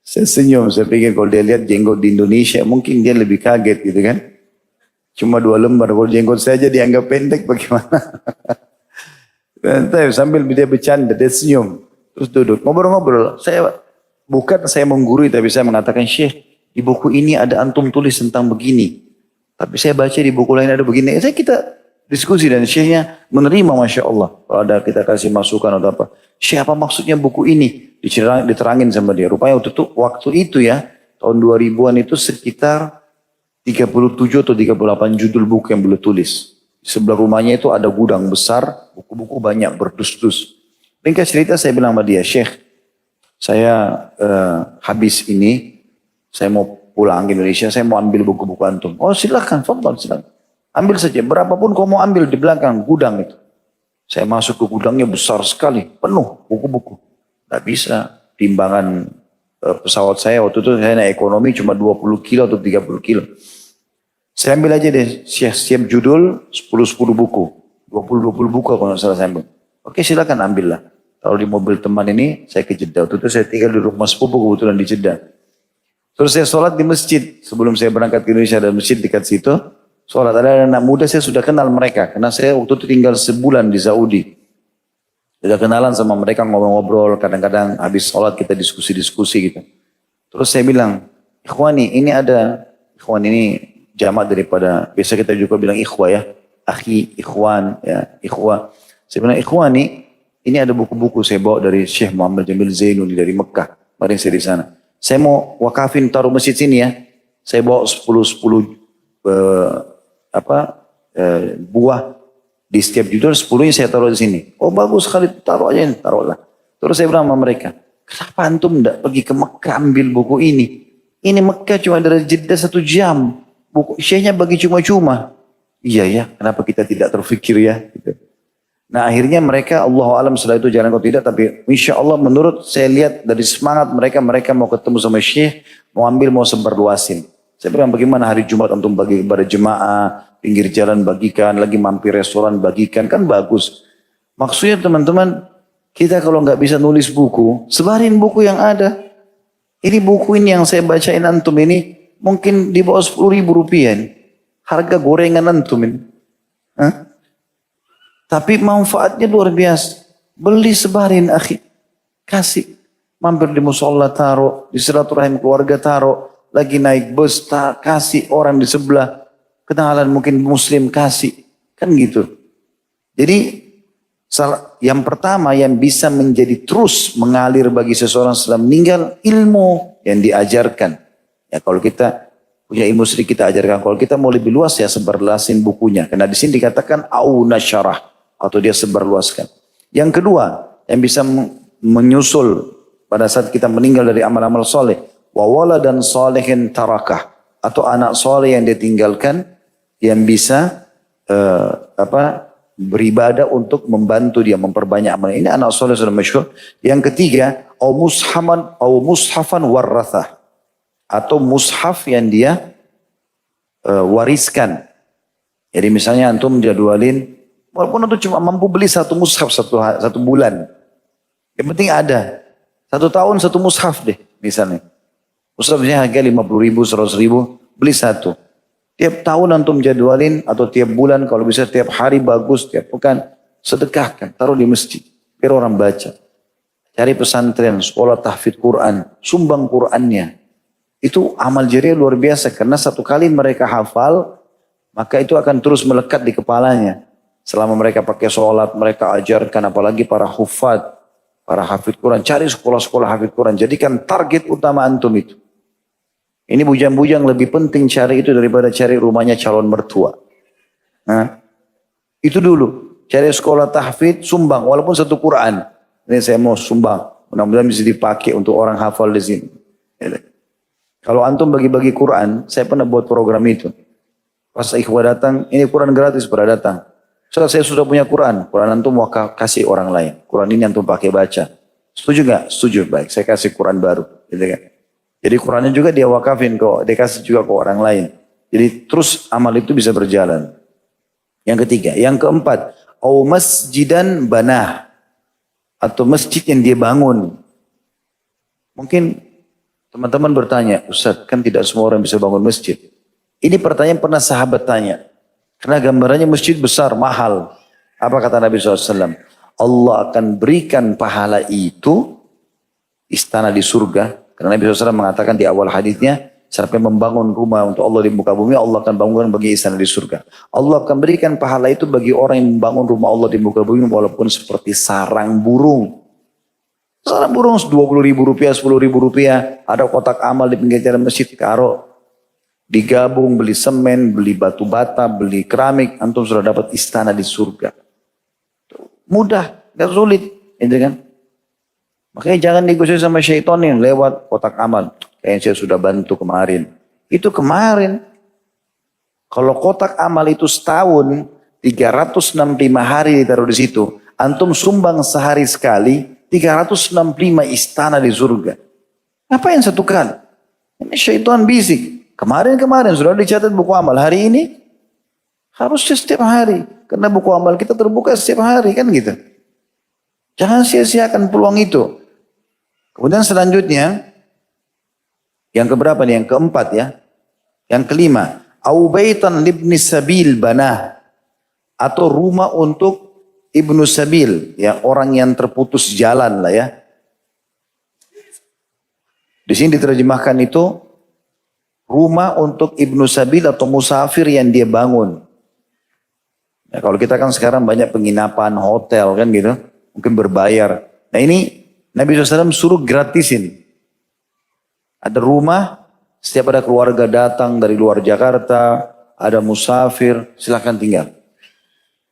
Saya senyum, saya pikir kalau dia lihat jenggot di Indonesia, mungkin dia lebih kaget gitu kan. Cuma 2 lembar, kalau jenggot saya aja dianggap pendek bagaimana. Sambil dia bercanda, dia senyum. Terus duduk, ngobrol-ngobrol. Saya menggurui, tapi saya mengatakan, Syekh, di buku ini ada antum tulis tentang begini. Tapi saya baca di buku lain ada begini. Kita diskusi dan Syekhnya menerima, Masya Allah. Kalau ada kita kasih masukan atau apa. Syekh, apa maksudnya buku ini? Diterangin sama dia. Rupanya waktu itu ya, tahun 2000-an itu sekitar 37 atau 38 judul buku yang beliau tulis. Di sebelah rumahnya itu ada gudang besar, buku-buku banyak berdus-dus. Ringkas cerita saya bilang sama dia, Syekh, saya habis ini, saya mau pulang ke Indonesia, saya mau ambil buku-buku antum. Oh silakan, fadhal, silakan. Ambil saja, berapapun kau mau ambil di belakang gudang itu. Saya masuk ke gudangnya besar sekali, penuh buku-buku. Tidak bisa, timbangan pesawat saya waktu itu saya naik ekonomi cuma 20 kilo atau 30 kilo. Saya ambil aja deh, siap judul 10-10 buku. 20-20 buku kalau nggak salah saya ambil. Oke silakan ambillah. Kalau di mobil teman ini, saya ke Jeddah. Waktu itu saya tinggal di rumah sepupu kebetulan di Jeddah. Terus saya sholat di masjid. Sebelum saya berangkat ke Indonesia, ada masjid dekat situ. Sholat, ada anak muda, saya sudah kenal mereka. Karena saya waktu itu tinggal sebulan di Saudi. Sudah kenalan sama mereka, ngobrol-ngobrol. Kadang-kadang habis sholat kita diskusi-diskusi gitu. Terus saya bilang, ikhwani, ini ada, ikhwan ini jamak daripada, biasa kita juga bilang ikhwah ya. Akhi, ikhwan, ya, ikhwah. Saya bilang, ikhwani, ini ada buku-buku saya bawa dari Syekh Muhammad Jamil Zainuni dari Mekah. Kemarin saya di sana. Saya mau wakafin taruh masjid sini ya. Saya bawa 10 buah di setiap judul 10-nya saya taruh di sini. Oh bagus sekali, taruh aja, taruhlah. Terus saya bilang sama mereka, kenapa antum tidak pergi ke Mekah ambil buku ini? Ini Mekah cuma dari Jeddah 1 jam. Buku Syekhnya bagi cuma-cuma. Iya ya, kenapa kita tidak terfikir ya? Gitu. Nah akhirnya mereka, Allah alam setelah itu jalan atau tidak, tapi insya Allah menurut saya lihat dari semangat mereka mau ketemu sama Syekh, mau ambil, mau sebarluasin. Saya bilang bagaimana hari Jumat antum bagi kepada jemaah, pinggir jalan bagikan, lagi mampir restoran bagikan, kan bagus. Maksudnya teman-teman, kita kalau nggak bisa nulis buku, sebarin buku yang ada. Ini buku ini yang saya bacain antum ini, mungkin di bawah 10.000 rupiah ini. Harga gorengan antum ini. Hah? Tapi manfaatnya luar biasa. Beli sebarin akhi. Kasih. Mampir di musola taruh, di silaturahim keluarga taruh. Lagi naik bus, kasih orang di sebelah. Kenalan mungkin muslim, kasih. Kan gitu. Jadi yang pertama yang bisa menjadi terus mengalir bagi seseorang setelah meninggal, ilmu yang diajarkan. Ya kalau kita punya ilmu sedikit kita ajarkan. Kalau kita mau lebih luas ya sebarluasin bukunya. Karena di sini dikatakan au nasyarah atau dia sebarluaskan. Yang kedua yang bisa menyusul pada saat kita meninggal dari amal-amal soleh. Wawala dan solehin tarakah atau anak soleh yang ditinggalkan yang bisa beribadah untuk membantu dia memperbanyak amal. Ini anak soleh sudah masyhur. Yang ketiga, mushafan warrathah atau mushaf yang dia wariskan. Jadi misalnya antum jadwalin, walaupun antum cuma mampu beli 1 mushaf satu bulan, yang penting ada 1 tahun 1 mushaf deh misalnya. Mushafnya harga 50.000, 100.000, beli 1. Tiap tahun antum jadwalin atau tiap bulan kalau bisa tiap hari bagus, tiap pekan sedekahkan, taruh di masjid. biar orang baca. Cari pesantren, sekolah tahfidz Quran, sumbang Qurannya. Itu amal jariah luar biasa karena satu kali mereka hafal, maka itu akan terus melekat di kepalanya. Selama mereka pakai sholat, mereka ajarkan apalagi para hufad, para hafidz Quran. Cari sekolah-sekolah hafidz Quran, jadikan target utama antum itu. Ini bujang-bujang lebih penting cari itu daripada cari rumahnya calon mertua. Nah, itu dulu. Cari sekolah tahfidz, sumbang, walaupun satu Quran. Ini saya mau sumbang, mudah-mudahan bisa dipakai untuk orang hafal di sini. Kalau antum bagi-bagi Quran, saya pernah buat program itu. Pas ikhwah datang, ini Quran gratis pada datang. Setelah saya sudah punya Quran antum mau kasih orang lain. Quran ini antum pakai baca. Setuju nggak? Setuju, baik. Saya kasih Quran baru. Gitu kan? Jadi Qurannya juga dia wakafin kok, dia kasih juga ke orang lain. Jadi terus amal itu bisa berjalan. Yang ketiga, yang keempat, au masjidan banah. Atau masjid yang dia bangun. Mungkin teman-teman bertanya, Ustaz kan tidak semua orang bisa bangun masjid. Ini pertanyaan pernah sahabat tanya. Karena gambarannya masjid besar, mahal. Apa kata Nabi SAW? Allah akan berikan pahala itu istana di surga. Karena Nabi SAW mengatakan di awal hadisnya, sampai membangun rumah untuk Allah di muka bumi, Allah akan bangunkan bagi istana di surga. Allah akan berikan pahala itu bagi orang yang membangun rumah Allah di muka bumi walaupun seperti sarang burung. Sarang burung 20 ribu rupiah, 10 ribu rupiah. Ada kotak amal di pinggir jalan masjid, karo. Digabung, beli semen, beli batu bata, beli keramik. Antum sudah dapat istana di surga. Mudah, gak sulit. Gitu kan? Makanya jangan digosip sama syaitan yang lewat kotak amal. Kayak yang saya sudah bantu kemarin. Itu kemarin. Kalau kotak amal itu setahun, 365 hari ditaruh di situ. Antum sumbang sehari sekali, 365 istana di surga. Apa yang satu kali? Ini syaitan bisik. Kemarin-kemarin sudah dicatat buku amal. Hari ini harusnya setiap hari. Karena buku amal kita terbuka setiap hari kan gitu. Jangan sia-siakan peluang itu. Kemudian selanjutnya, yang keberapa nih? Yang keempat ya. Yang kelima, au baitan libni sabil banah, atau rumah untuk ibnu sabil, ya orang yang terputus jalan lah ya. Di sini diterjemahkan itu rumah untuk ibnu sabil atau musafir yang dia bangun. Nah, kalau kita kan sekarang banyak penginapan, hotel kan gitu, mungkin berbayar. Nah ini Nabi SAW suruh gratisin. Ada rumah, setiap ada keluarga datang dari luar Jakarta, ada musafir, silahkan tinggal.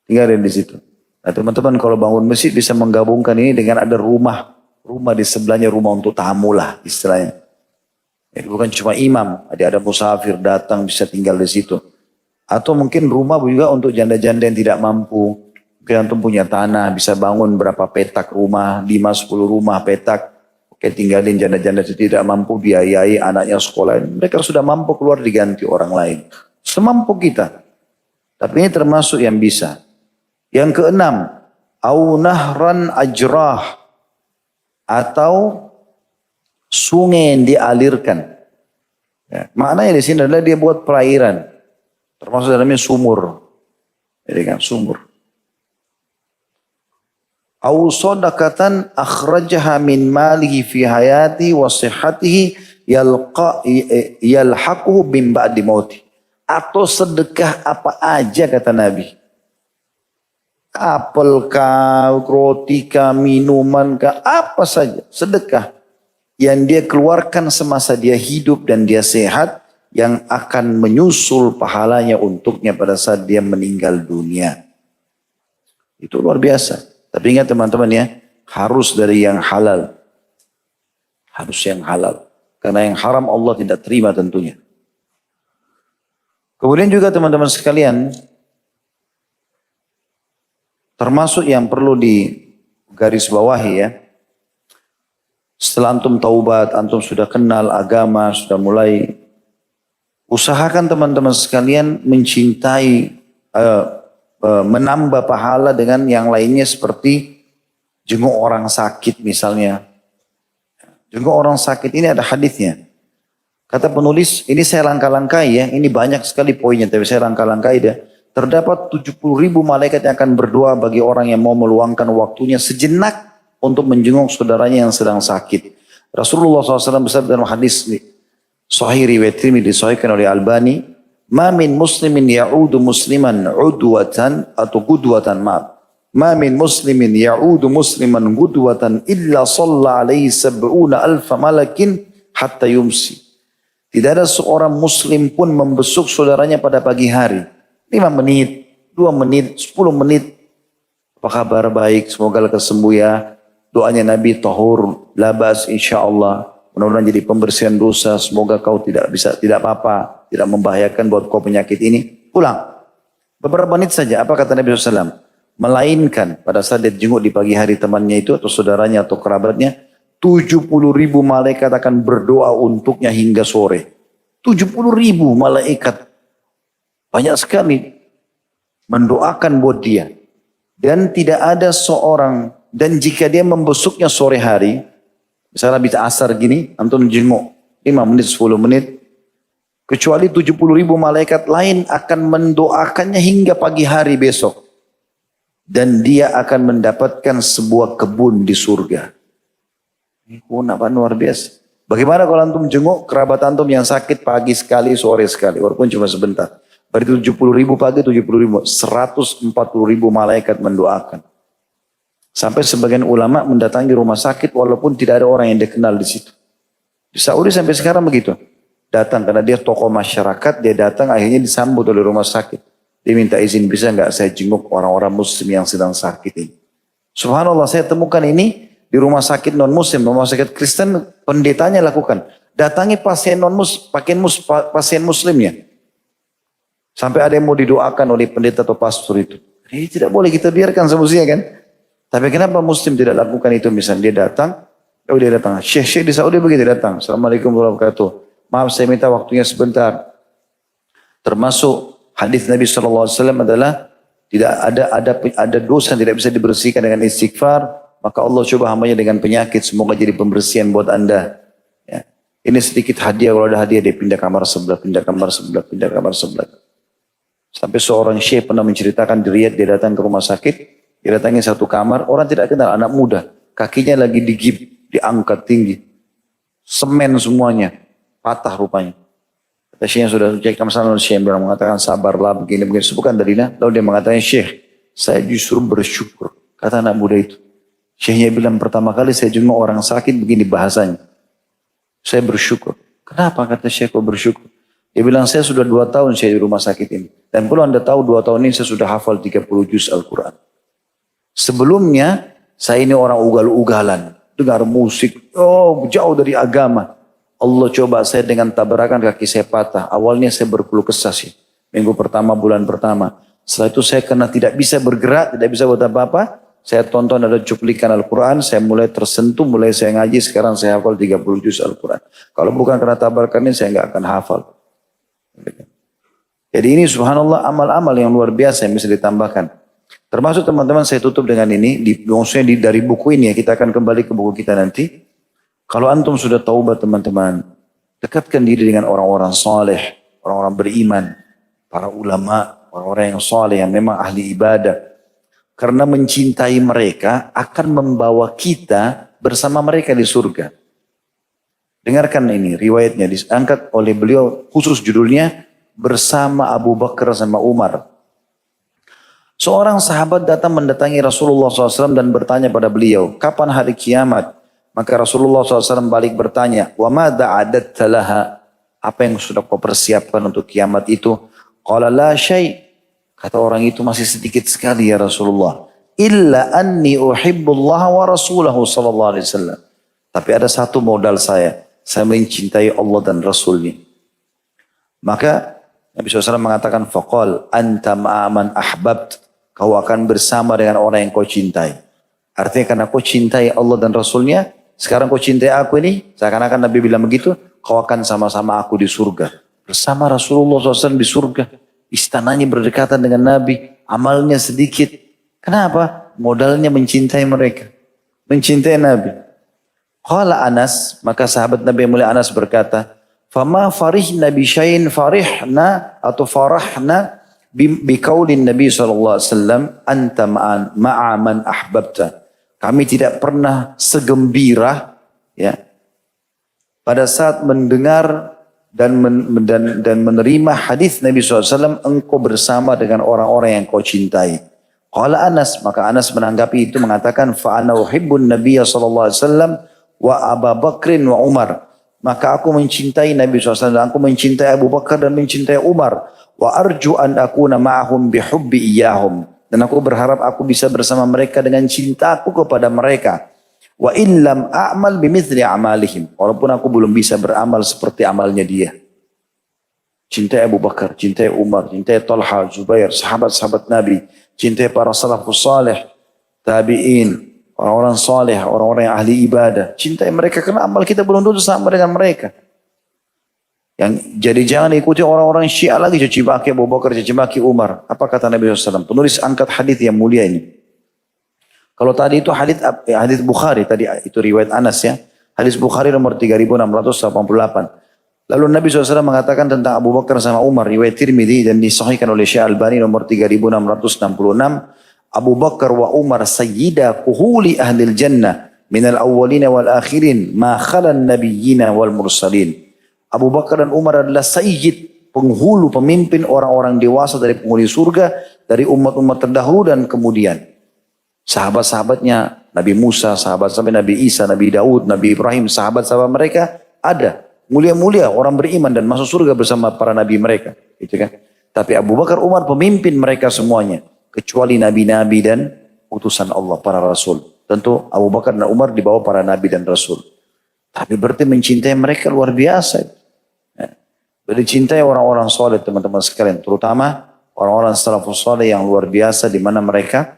Tinggalin di situ. Nah teman-teman kalau bangun masjid bisa menggabungkan ini dengan ada rumah. Rumah di sebelahnya rumah untuk tamu lah istilahnya. Jadi bukan cuma imam, ada musafir datang bisa tinggal di situ. Atau mungkin rumah juga untuk janda-janda yang tidak mampu. Mungkin antum punya tanah, bisa bangun berapa petak rumah, 5-10 rumah petak. Oke, tinggalin janda-janda tidak mampu biayai anaknya sekolah. Mereka sudah mampu keluar diganti orang lain. Semampu kita. Tapi ini termasuk yang bisa. Yang keenam, au nahran ajrah, atau sungai yang dialirkan. Ya, maknanya di sini adalah dia buat perairan. Termasuk dalamnya sumur. Jadi kan sumur. Au sadaqatan akhrajaha min malihi fi hayati wa sihhatihi yalhaquhu min ba'di mauti. Atau sedekah apa aja kata Nabi. Apel kah, roti kah, minuman kah, apa saja. Sedekah yang dia keluarkan semasa dia hidup dan dia sehat, yang akan menyusul pahalanya untuknya pada saat dia meninggal dunia. Itu luar biasa. Tapi ingat teman-teman ya, harus dari yang halal. Harus yang halal. Karena yang haram Allah tidak terima tentunya. Kemudian juga teman-teman sekalian, termasuk yang perlu digarisbawahi ya. Setelah antum taubat, antum sudah kenal agama, sudah mulai, usahakan teman-teman sekalian mencintai, menambah pahala dengan yang lainnya seperti jenguk orang sakit misalnya. Jenguk orang sakit ini ada hadisnya. Kata penulis, ini saya langkah-langkai ya, ini banyak sekali poinnya, tapi saya langkah-langkai deh. terdapat 70.000 malaikat yang akan berdoa bagi orang yang mau meluangkan waktunya sejenak untuk menjenguk saudaranya yang sedang sakit. Rasulullah SAW bersabda dalam hadis Sahih riwayat Tirmidzi disahihkan oleh Albani, "Ma min muslimin ya'udu musliman udwatan atau gudwatan Ma min muslimin ya'udu musliman gudwatan illa shalla alaihi sab'una alfa malakin hatta yumsi." Tidak ada seorang muslim pun membesuk saudaranya pada pagi hari. 5 menit, 2 menit, 10 menit. Apa kabar baik, semoga lekas sembuh ya. Doanya Nabi tahur, labas insyaAllah. Mudah-mudahan jadi pembersihan dosa. Semoga kau tidak apa-apa. Tidak membahayakan buat kau penyakit ini. Pulang. Beberapa menit saja. Apa kata Nabi SAW? Melainkan pada saat dia jenguk di pagi hari temannya itu atau saudaranya atau kerabatnya. 70.000 malaikat akan berdoa untuknya hingga sore. 70.000 malaikat. Banyak sekali. Mendoakan buat dia. Dan tidak ada seorang. Dan jika dia membesuknya sore hari. Misalnya bisa asar gini. Antum jenguk 5 menit 10 menit. Kecuali 70.000 malaikat lain akan mendoakannya hingga pagi hari besok. Dan dia akan mendapatkan sebuah kebun di surga. Ini apa luar biasa. Bagaimana kalau antum jenguk kerabat antum yang sakit pagi sekali, sore sekali. Walaupun cuma sebentar. Berarti 70.000 pagi, 70.000. 140.000 malaikat mendoakan. Sampai sebagian ulama mendatangi rumah sakit walaupun tidak ada orang yang dikenal di situ. Di Saudi sampai sekarang begitu. Datang karena dia tokoh masyarakat, dia datang akhirnya disambut oleh rumah sakit. Dia minta izin, bisa nggak saya jenguk orang-orang muslim yang sedang sakit ini. Subhanallah, saya temukan ini di rumah sakit non muslim, rumah sakit Kristen, pendetanya lakukan. Datangi pasien non muslim, pasien muslimnya. Sampai ada yang mau didoakan oleh pendeta atau pastor itu. Ini tidak boleh kita biarkan semestinya kan. Tapi kenapa muslim tidak lakukan itu? Misalnya dia datang, dia datang. Syekh di Saudi begitu datang. Assalamualaikum warahmatullahi wabarakatuh. Maaf saya minta waktunya sebentar. Termasuk hadis Nabi SAW adalah tidak ada dosa yang tidak bisa dibersihkan dengan istighfar. Maka Allah coba hambanya dengan penyakit. Semoga jadi pembersihan buat anda. Ya. Ini sedikit hadiah. Kalau ada hadiah dia pindah kamar sebelah, pindah kamar sebelah, pindah kamar sebelah. Sampai seorang syekh pernah menceritakan di Riyadh, dia datang ke rumah sakit. Dia datangi satu kamar. Orang tidak kenal, anak muda. Kakinya lagi diangkat tinggi. Semen semuanya. Patah rupanya. Kata syekh yang sudah cek kamar syekh bilang mengatakan sabarlah begini-begini. Bukan dalilnya. Lalu dia mengatakan syekh, saya justru bersyukur. Kata anak muda itu. Syekhnya bilang pertama kali saya jenguk orang sakit begini bahasanya. Saya bersyukur. Kenapa kata syekh kok bersyukur? Dia bilang saya sudah 2 tahun saya di rumah sakit ini. Dan perlu anda tahu 2 tahun ini saya sudah hafal 30 juz Al-Quran. Sebelumnya saya ini orang ugal-ugalan. Dengar musik. Jauh dari agama. Allah coba saya dengan tabrakan kaki saya patah. Awalnya saya berkeluh kesah sih. Minggu pertama, bulan pertama. Setelah itu saya karena tidak bisa bergerak, tidak bisa buat apa-apa. Saya tonton ada cuplikan Al-Quran. Saya mulai tersentuh, mulai saya ngaji. Sekarang saya hafal 30 juz Al-Quran. Kalau bukan karena tabrakan ini saya nggak akan hafal. Jadi ini subhanallah amal-amal yang luar biasa yang bisa ditambahkan. Termasuk teman-teman saya tutup dengan ini. Maksudnya dari buku ini ya. Kita akan kembali ke buku kita nanti. Kalau antum sudah taubat teman-teman. Dekatkan diri dengan orang-orang saleh. Orang-orang beriman. Para ulama. Orang-orang yang saleh. Yang memang ahli ibadah. Karena mencintai mereka akan membawa kita bersama mereka di surga. Dengarkan ini riwayatnya diangkat oleh beliau khusus judulnya bersama Abu Bakar sama Umar. Seorang sahabat datang mendatangi Rasulullah SAW dan bertanya pada beliau, kapan hari kiamat? Maka Rasulullah SAW balik bertanya, wa madza a'dadta laha? Apa yang sudah kau persiapkan untuk kiamat itu? Qala la syai'. Kata orang itu masih sedikit sekali ya Rasulullah. Illa anni uhibbullaha wa rasulahu sallallahu alaihi wasallam. Tapi ada satu modal saya. Saya mencintai Allah dan Rasulnya. Maka Nabi SAW mengatakan, faqal anta ma'aman ahbabt. Kau akan bersama dengan orang yang kau cintai. Artinya karena kau cintai Allah dan Rasulnya, sekarang kau cintai aku ini, seakan-akan Nabi bilang begitu, kau akan sama-sama aku di surga. Bersama Rasulullah SAW di surga. Istananya berdekatan dengan Nabi. Amalnya sedikit. Kenapa? Modalnya mencintai mereka. Mencintai Nabi. Qala Anas, maka sahabat Nabi yang mulia Anas berkata, "Fama farihna bi syai'in farihna atau farahna biqaulin Nabi SAW, anta ma'a man ahbabta. Kami tidak pernah segembira ya pada saat mendengar dan menerima hadis Nabi SAW, engkau bersama dengan orang-orang yang kau cintai. Qala Anas, maka Anas menanggapi itu mengatakan, fa ana uhibbun Nabiya sallallahu alaihi wasallam wa Abu Bakrin wa Umar. Maka aku mencintai Nabi SAW, aku mencintai Abu Bakar dan mencintai Umar. Wa arju an akuna ma'ahum bihubbi iyahum. Dan aku berharap aku bisa bersama mereka dengan cintaku kepada mereka. Wa illam a'mal bimithli amalihim. Walaupun aku belum bisa beramal seperti amalnya dia. Cintai Abu Bakar, cintai Umar, cintai Talha, Zubair, sahabat-sahabat Nabi. Cintai para salafus salih, tabi'in, orang-orang salih, orang-orang yang ahli ibadah. Cintai mereka karena amal kita belum tentu sama dengan mereka. Jadi jangan ikuti orang-orang Syiah lagi caci maki Abu Bakar, caci maki Umar. Apa kata Nabi SAW? Penulis angkat hadis yang mulia ini. Kalau tadi itu hadis Bukhari, tadi itu riwayat Anas ya. Hadis Bukhari nomor 3688. Lalu Nabi SAW mengatakan tentang Abu Bakar sama Umar, riwayat Tirmidzi dan disahihkan oleh Syekh Albani nomor 3666. Abu Bakar wa Umar sayyida kuhuli ahlil jannah minal awwalina wal akhirin ma khalan nabiyyina wal mursalin. Abu Bakar dan Umar adalah sayyid, penghulu, pemimpin orang-orang dewasa dari penghuni surga, dari umat-umat terdahulu dan kemudian. Sahabat-sahabatnya Nabi Musa, sahabat-sahabat Nabi Isa, Nabi Daud, Nabi Ibrahim, sahabat-sahabat mereka ada. Mulia-mulia orang beriman dan masuk surga bersama para nabi mereka. Gitu kan? Tapi Abu Bakar, Umar pemimpin mereka semuanya. Kecuali nabi-nabi dan utusan Allah, para rasul. Tentu Abu Bakar dan Umar di bawah para nabi dan rasul. Tapi berarti mencintai mereka luar biasa. Berarti cintai orang-orang soleh teman-teman sekalian. Terutama orang-orang salafus soleh yang luar biasa di mana mereka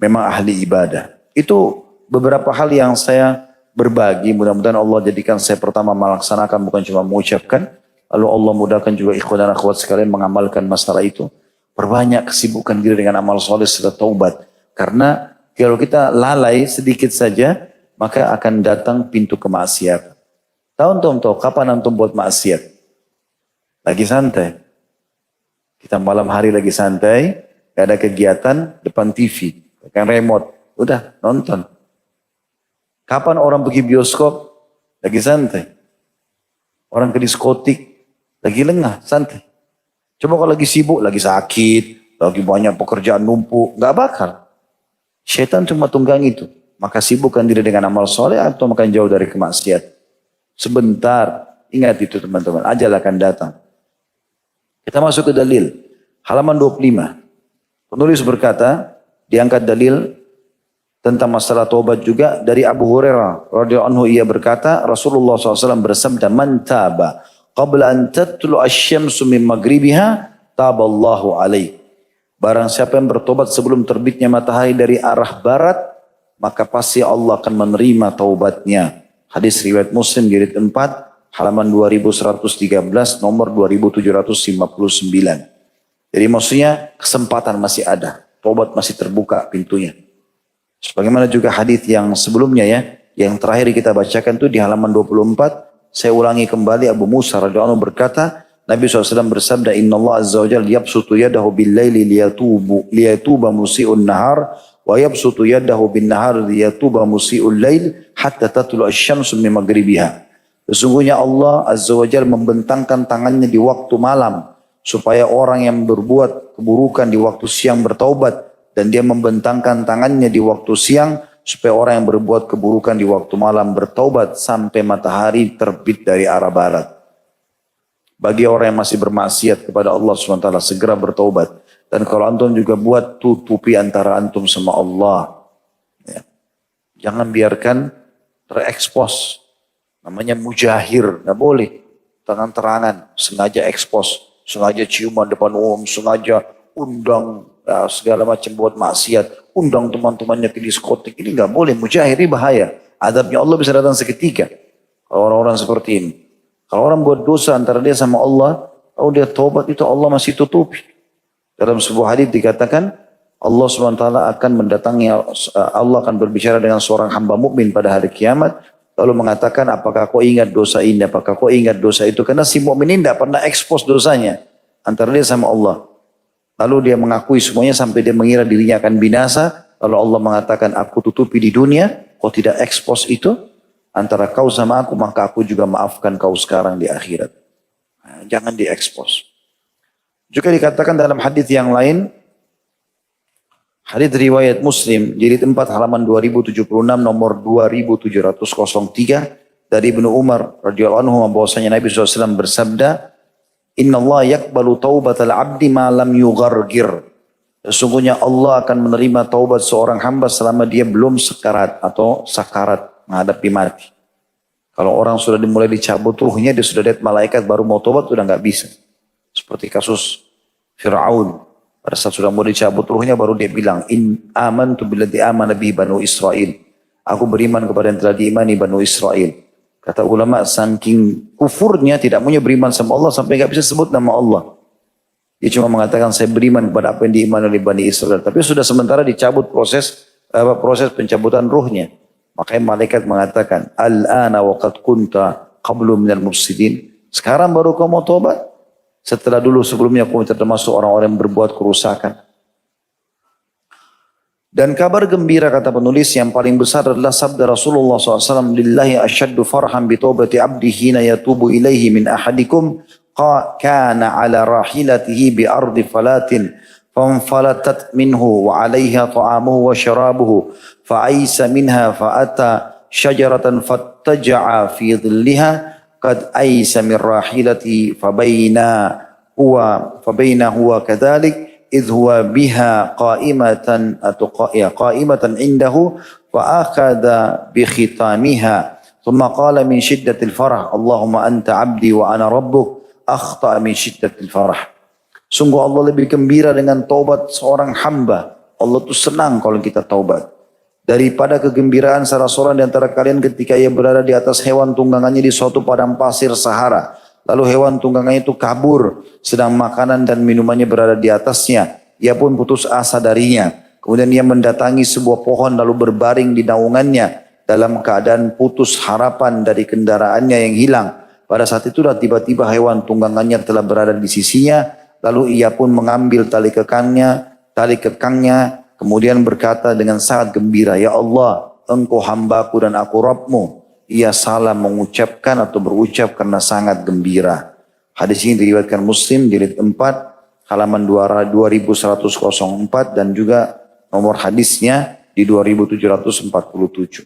memang ahli ibadah. Itu beberapa hal yang saya berbagi, mudah-mudahan Allah jadikan saya pertama melaksanakan, bukan cuma mengucapkan. Lalu Allah mudahkan juga ikhwan dan akhwat sekalian mengamalkan masalah itu. Perbanyak kesibukan diri dengan amal soleh setelah taubat. Karena kalau kita lalai sedikit saja, maka akan datang pintu kemaksiatan. Tahu kapan antum buat maksiat? Lagi santai. Kita malam hari lagi santai, gak ada kegiatan, depan TV, pegang remote, udah nonton. Kapan orang pergi bioskop? Lagi santai. Orang ke diskotik, lagi lengah, santai. Coba kalau lagi sibuk, lagi sakit, lagi banyak pekerjaan numpuk, gak bakal. Syaitan cuma tunggang itu. Maka sibukkan diri dengan amal soleh atau makan jauh dari kemaksiat. Sebentar, ingat itu teman-teman, ajal akan datang. Kita masuk ke dalil. Halaman 25. Penulis berkata, diangkat dalil tentang masalah taubat juga dari Abu Hurairah radhiyallahu anhu, ia berkata Rasulullah SAW bersabda, man taba qabla an tatlu asy-syamsu min maghribiha taballahu alaih. Barang siapa yang bertobat sebelum terbitnya matahari dari arah barat, maka pasti Allah akan menerima taubatnya. Hadis riwayat Muslim jilid 4 halaman 2113 nomor 2759. Jadi maksudnya kesempatan masih ada, taubat masih terbuka pintunya. Sebagaimana juga hadis yang sebelumnya ya, yang terakhir kita bacakan itu di halaman 24. Saya ulangi kembali, Abu Musa radhiyallahu anhu berkata, Nabi SAW bersabda, Inna Allah Azza wa Jalla yabsutu yadahu bil-laili liyatuba musi'un nahar, wa yabsutu yadahu bin-nahar liyatuba musi'ul lail, hatta tatlu asy-syamsu min maghribiha. Sesungguhnya Allah Azza wa Jalla membentangkan tangannya di waktu malam, supaya orang yang berbuat keburukan di waktu siang bertaubat, dan dia membentangkan tangannya di waktu siang supaya orang yang berbuat keburukan di waktu malam bertaubat sampai matahari terbit dari arah barat. Bagi orang yang masih bermaksiat kepada Allah SWT, segera bertaubat. Dan kalau antum juga buat, tutupi antara antum sama Allah. Ya. Jangan biarkan terekspos. Namanya mujahir, nggak boleh. Tangan-terangan, sengaja ekspos, sengaja ciuman depan umum, sengaja undang segala macam buat maksiat, undang teman-temannya ke diskotik, ini nggak boleh, mujahir, ini bahaya. Adabnya Allah bisa datang seketika. Kalau orang-orang seperti ini. Kalau orang buat dosa antara dia sama Allah, kalau dia taubat itu Allah masih tutupi. Dalam sebuah hadis dikatakan, Allah SWT akan mendatangi, Allah akan berbicara dengan seorang hamba mukmin pada hari kiamat, lalu mengatakan, apakah kau ingat dosa ini, apakah kau ingat dosa itu, karena si mukmin ini tidak pernah ekspos dosanya antara dia sama Allah. Lalu dia mengakui semuanya sampai dia mengira dirinya akan binasa. Lalu Allah mengatakan, aku tutupi di dunia, kau tidak ekspos itu. Antara kau sama aku, maka aku juga maafkan kau sekarang di akhirat. Nah, jangan diekspos. Juga dikatakan dalam hadis yang lain, hadis riwayat Muslim, jilid 4 halaman 2076 nomor 2703 dari Ibnu Umar radhiyallahu anhu bahwasanya Nabi SAW bersabda, Inna Allah yakbalu taubatal abdi ma lam yughargir. Sesungguhnya Allah akan menerima taubat seorang hamba selama dia belum sekarat atau sakarat menghadapi mati. Kalau orang sudah dimulai dicabut ruhnya, dia sudah lihat malaikat baru mau taubat sudah nggak bisa. Seperti kasus Fir'aun. Pada saat sudah mau dicabut ruhnya baru dia bilang, In amantu billadzi amana bihi Banu Israel. Aku beriman kepada yang telah diimani Banu Israel. Kata ulama, saking kufurnya tidak punya beriman sama Allah sampai nggak bisa sebut nama Allah. Dia cuma mengatakan saya beriman kepada apa yang diimani oleh Bani Israel. Tapi sudah sementara dicabut proses pencabutan ruhnya. Makanya malaikat mengatakan, Al-ana wa qad kunta qablu minal mufsidin. Sekarang baru kau mau tobat? Setelah dulu sebelumnya kau termasuk orang-orang yang berbuat kerusakan. Dan kabar gembira kata penulis yang paling besar adalah sabda Rasulullah SAW, Lillahi asyaddu farham bitobati abdi hina yatubu ilaihi min ahadikum kana ala rahilatihi bi ardi falatin fanfalatat minhu wa alaiha ta'amuhu wa syarabuhu fa'aisa minha fa'ata syajaratan fattaja'a fi dhilliha qad aisa min rahilati fabaina huwa kadhalik idh huwa biha qa'imatan atau qa'imatan indahu fa akhadha bi khitamiha thumma qala min shiddatil farah Allahumma anta 'abdi wa ana rabbuk akhta min shiddatil farah. Sungguh Allah lebih gembira dengan taubat seorang hamba. Allah tuh senang kalau kita taubat. Daripada kegembiraan salah seorang di antara kalian ketika ia berada di atas hewan tunggangannya di suatu padang pasir Sahara. Lalu hewan tunggangannya itu kabur, sedang makanan dan minumannya berada di atasnya. Ia pun putus asa darinya. Kemudian ia mendatangi sebuah pohon lalu berbaring di naungannya dalam keadaan putus harapan dari kendaraannya yang hilang. Pada saat itulah tiba-tiba hewan tunggangannya telah berada di sisinya. Lalu ia pun mengambil tali kekangnya, kemudian berkata dengan sangat gembira, Ya Allah, engkau hambaku dan aku Rabbmu. Ia salah mengucapkan atau berucap karena sangat gembira. Hadis ini diriwayatkan Muslim, jilid 4, halaman 2104 dan juga nomor hadisnya di 2747.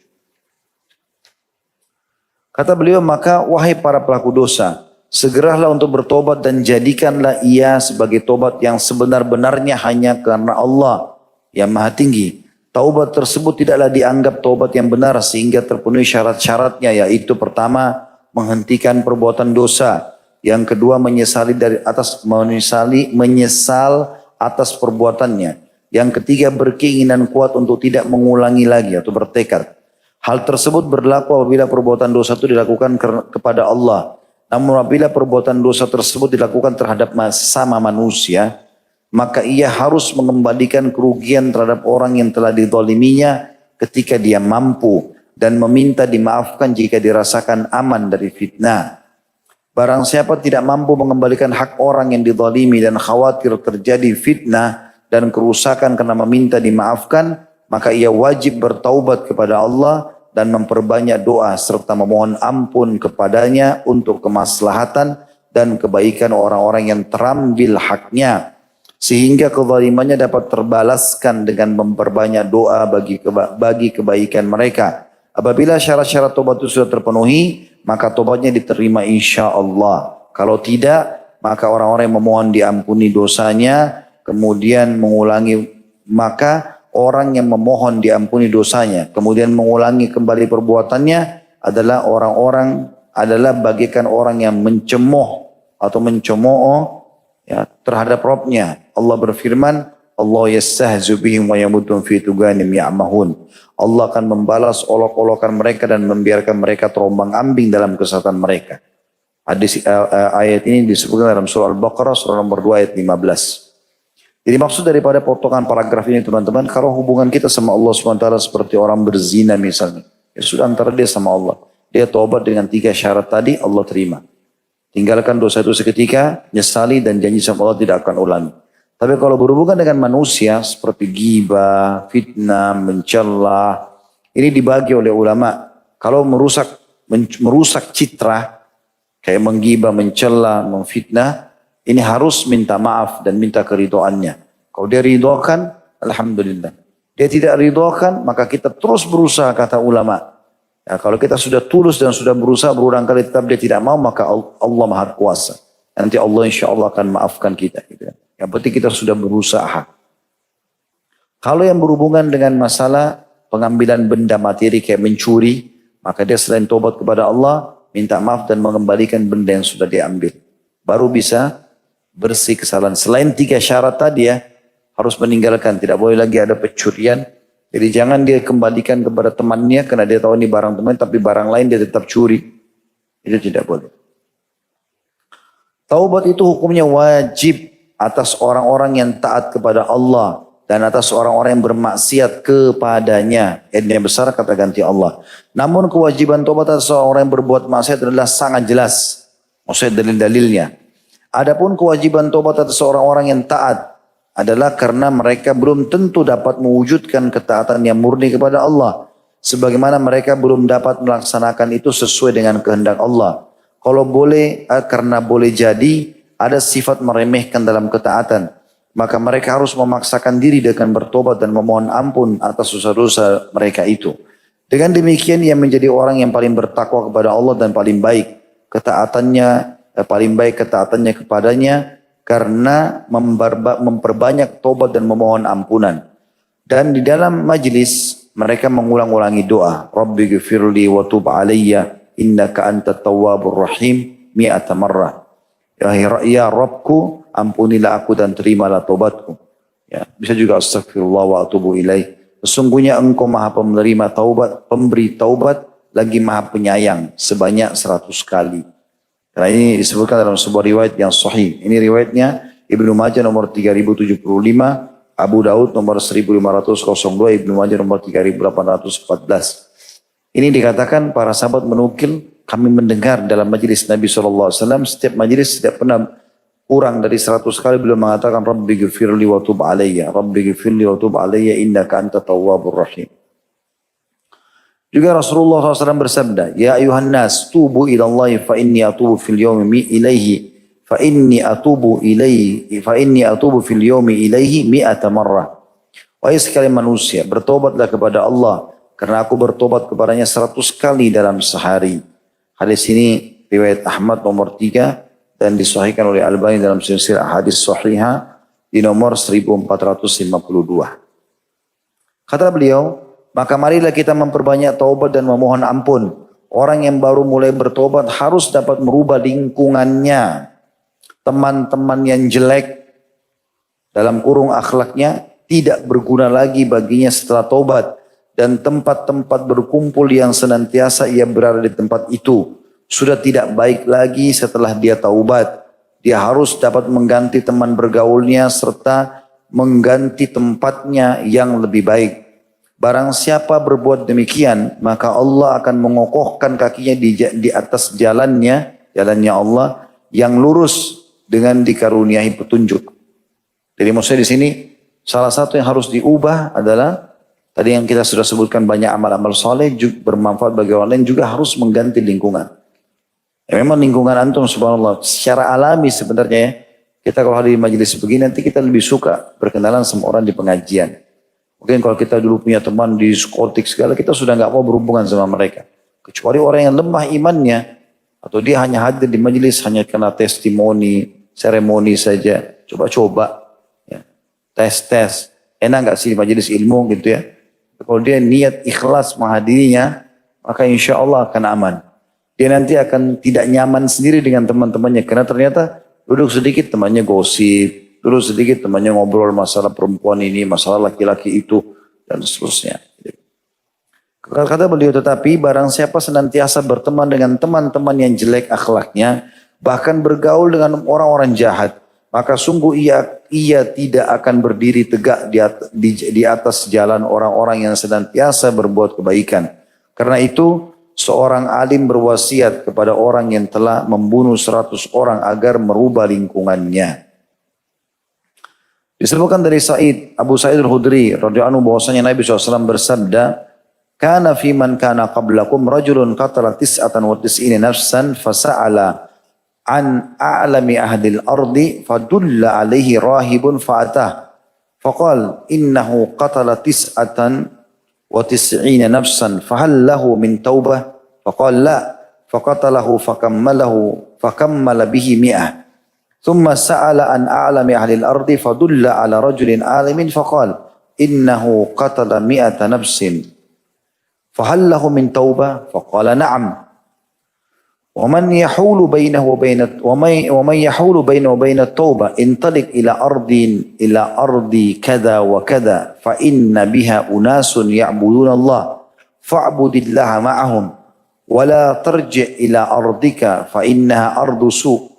Kata beliau, maka wahai para pelaku dosa, segeralah untuk bertobat dan jadikanlah ia sebagai tobat yang sebenar-benarnya hanya karena Allah yang maha tinggi. Taubat tersebut tidaklah dianggap taubat yang benar sehingga terpenuhi syarat-syaratnya, yaitu pertama, menghentikan perbuatan dosa. Yang kedua, menyesal atas perbuatannya. Yang ketiga, berkeinginan kuat untuk tidak mengulangi lagi atau bertekad. Hal tersebut berlaku apabila perbuatan dosa itu dilakukan kepada Allah. Namun apabila perbuatan dosa tersebut dilakukan terhadap sesama manusia, maka ia harus mengembalikan kerugian terhadap orang yang telah dizaliminya ketika dia mampu dan meminta dimaafkan jika dirasakan aman dari fitnah. Barang siapa tidak mampu mengembalikan hak orang yang dizalimi dan khawatir terjadi fitnah dan kerusakan karena meminta dimaafkan, maka ia wajib bertaubat kepada Allah dan memperbanyak doa serta memohon ampun kepadanya untuk kemaslahatan dan kebaikan orang-orang yang terambil haknya, sehingga kezalimannya dapat terbalaskan dengan memperbanyak doa bagi kebaikan mereka. Apabila syarat-syarat tobat itu sudah terpenuhi, maka tobatnya diterima insya Allah. Kalau tidak, maka orang-orang yang memohon diampuni dosanya kemudian mengulangi, maka orang yang memohon diampuni dosanya, kemudian mengulangi kembali perbuatannya adalah bagaikan orang yang mencemooh atau mencemooh ya, terhadap Rabbnya. Allah berfirman, Allah yastahzu bihim wa yamuddum fi tuganim ya'mahun. Allah akan membalas olok-olokan mereka dan membiarkan mereka terombang-ambing dalam kesesatan mereka. Ayat ini disebutkan dalam surah Al-Baqarah surah nomor 2 ayat 15. Jadi maksud daripada potongan paragraf ini teman-teman, kalau hubungan kita sama Allah SWT seperti orang berzina misalnya, ya sudah antara dia sama Allah. Dia taubat dengan 3 syarat tadi, Allah terima. Tinggalkan dosa itu seketika, nyesali dan janji sama Allah tidak akan ulangi. Tapi kalau berhubungan dengan manusia seperti ghibah, fitnah, mencela, ini dibagi oleh ulama. Kalau merusak citra, kayak menggibah, mencela, memfitnah, ini harus minta maaf dan minta keridhoannya. Kalau dia ridhokan, alhamdulillah. Dia tidak ridhokan, maka kita terus berusaha, kata ulama. Ya, kalau kita sudah tulus dan sudah berusaha berulang kali tetap dia tidak mau, maka Allah Maha Kuasa. Nanti Allah insya Allah akan maafkan kita. Gitu. Yang penting kita sudah berusaha. Kalau yang berhubungan dengan masalah pengambilan benda materi kayak mencuri, maka dia selain tobat kepada Allah, minta maaf dan mengembalikan benda yang sudah diambil. Baru bisa bersih kesalahan. Selain 3 syarat tadi ya, harus meninggalkan. Tidak boleh lagi ada pencurian. Jadi jangan dia kembalikan kepada temannya karena dia tahu ini barang teman, tapi barang lain dia tetap curi. Itu tidak boleh. Taubat itu hukumnya wajib atas orang-orang yang taat kepada Allah dan atas orang-orang yang bermaksiat kepadanya. Yang besar kata ganti Allah. Namun kewajiban taubat atas orang yang berbuat maksiat adalah sangat jelas. Maksudnya dalil-dalilnya. Adapun kewajiban taubat atas orang-orang yang taat adalah karena mereka belum tentu dapat mewujudkan ketaatan yang murni kepada Allah. Sebagaimana mereka belum dapat melaksanakan itu sesuai dengan kehendak Allah. Kalau boleh, karena boleh jadi ada sifat meremehkan dalam ketaatan. Maka mereka harus memaksakan diri dengan bertobat dan memohon ampun atas dosa-dosa mereka itu. Dengan demikian ia menjadi orang yang paling bertakwa kepada Allah dan paling baik ketaatannya kepadanya karena memperbanyak tobat dan memohon ampunan. Dan di dalam majlis mereka mengulang-ulangi doa, Rabbi ghfirli wa tub alayya innaka antat tawwabur rahim mi'ata marrah. Ya Rabbku, ampunilah aku dan terimalah tobatku. Ya, bisa juga astagfirullah wa atubu ilaih. Sesungguhnya engkau maha penerima taubat, pemberi taubat, lagi maha penyayang sebanyak 100 kali. Karena ini disebutkan dalam sebuah riwayat yang sahih. Ini riwayatnya Ibnu Majah nomor 3075, Abu Daud nomor 1502, Ibnu Majah nomor 3814. Ini dikatakan para sahabat menukil, kami mendengar dalam majelis Nabi SAW, setiap majelis tidak pernah kurang dari 100 kali beliau mengatakan Rabbi ghfirli wa tub alayya, Rabbi ghfirli wa tub alayya innaka anta tawwabur rahim. Juga Rasulullah SAW bersabda, Ya ayuhan nas, tubu ilallahi fa inni atubu fil yawmi ilaihi, fa inni atubu fil yawmi ilaihi mi'ata marrah. Wahai sekalian manusia, bertobatlah kepada Allah, karena aku bertobat kepadanya 100 kali dalam sehari. Hadis ini riwayat Ahmad nomor 3 dan disahihkan oleh Albani dalam silsilah hadis sahihah di nomor 1452. Kata beliau, maka marilah kita memperbanyak taubat dan memohon ampun. Orang yang baru mulai bertobat harus dapat merubah lingkungannya. Teman-teman yang jelek dalam kurung akhlaknya tidak berguna lagi baginya setelah taubat. Dan tempat-tempat berkumpul yang senantiasa ia berada di tempat itu sudah tidak baik lagi setelah dia taubat. Dia harus dapat mengganti teman bergaulnya serta mengganti tempatnya yang lebih baik. Barang siapa berbuat demikian, maka Allah akan mengokohkan kakinya di atas jalannya Allah yang lurus dengan dikaruniai petunjuk. Jadi maksudnya di sini salah satu yang harus diubah adalah tadi yang kita sudah sebutkan banyak amal-amal soleh bermanfaat bagi orang lain juga harus mengganti lingkungan. Ya, memang lingkungan antum subhanallah secara alami sebenarnya ya. Kita kalau hadir di majelis begini nanti kita lebih suka berkenalan sama orang di pengajian. Mungkin kalau kita dulu punya teman di diskotik segala kita sudah nggak mau berhubungan sama mereka. Kecuali orang yang lemah imannya atau dia hanya hadir di majelis hanya karena testimoni, seremoni saja. Coba-coba ya. Tes. Enak nggak sih di majelis ilmu gitu ya. Kalau dia niat ikhlas menghadirinya, maka insya Allah akan aman. Dia nanti akan tidak nyaman sendiri dengan teman-temannya. Karena ternyata duduk sedikit temannya gosip. Duduk sedikit temannya ngobrol masalah perempuan ini, masalah laki-laki itu, dan seterusnya. Kata beliau, tetapi barang siapa senantiasa berteman dengan teman-teman yang jelek akhlaknya, bahkan bergaul dengan orang-orang jahat, maka sungguh ia tidak akan berdiri tegak di atas jalan orang-orang yang senantiasa berbuat kebaikan. Karena itu seorang alim berwasiat kepada orang yang telah membunuh 100 orang agar merubah lingkungannya. Disebutkan dari Abu Sa'id al-Khudri radhiyallahu anhu bahwasanya Nabi SAW bersabda, "Kana fi man kana qablakum rajulun qatala tis'atan wa tis'ina nafsan fasa'ala an a'lami ahlil ardi fadulla alaihi rahibun fa'atah faqala innahu qatala tis'atan wa tis'ina nafsan fahal lahu min taubah faqala la faqatalahu fakammala bihi mi'ah." ثم سأل عن أعلم أهل الأرض فدل على رجل عالم فقال إنه قتل 100 نفس فهل له من توبة فقال نعم ومن يحول بينه وبين التوبة انطلق إلى أرض كذا وكذا فإن بها أناس يعبدون الله فاعبد الله معهم ولا ترجع إلى أرضك فإنها أرض سوء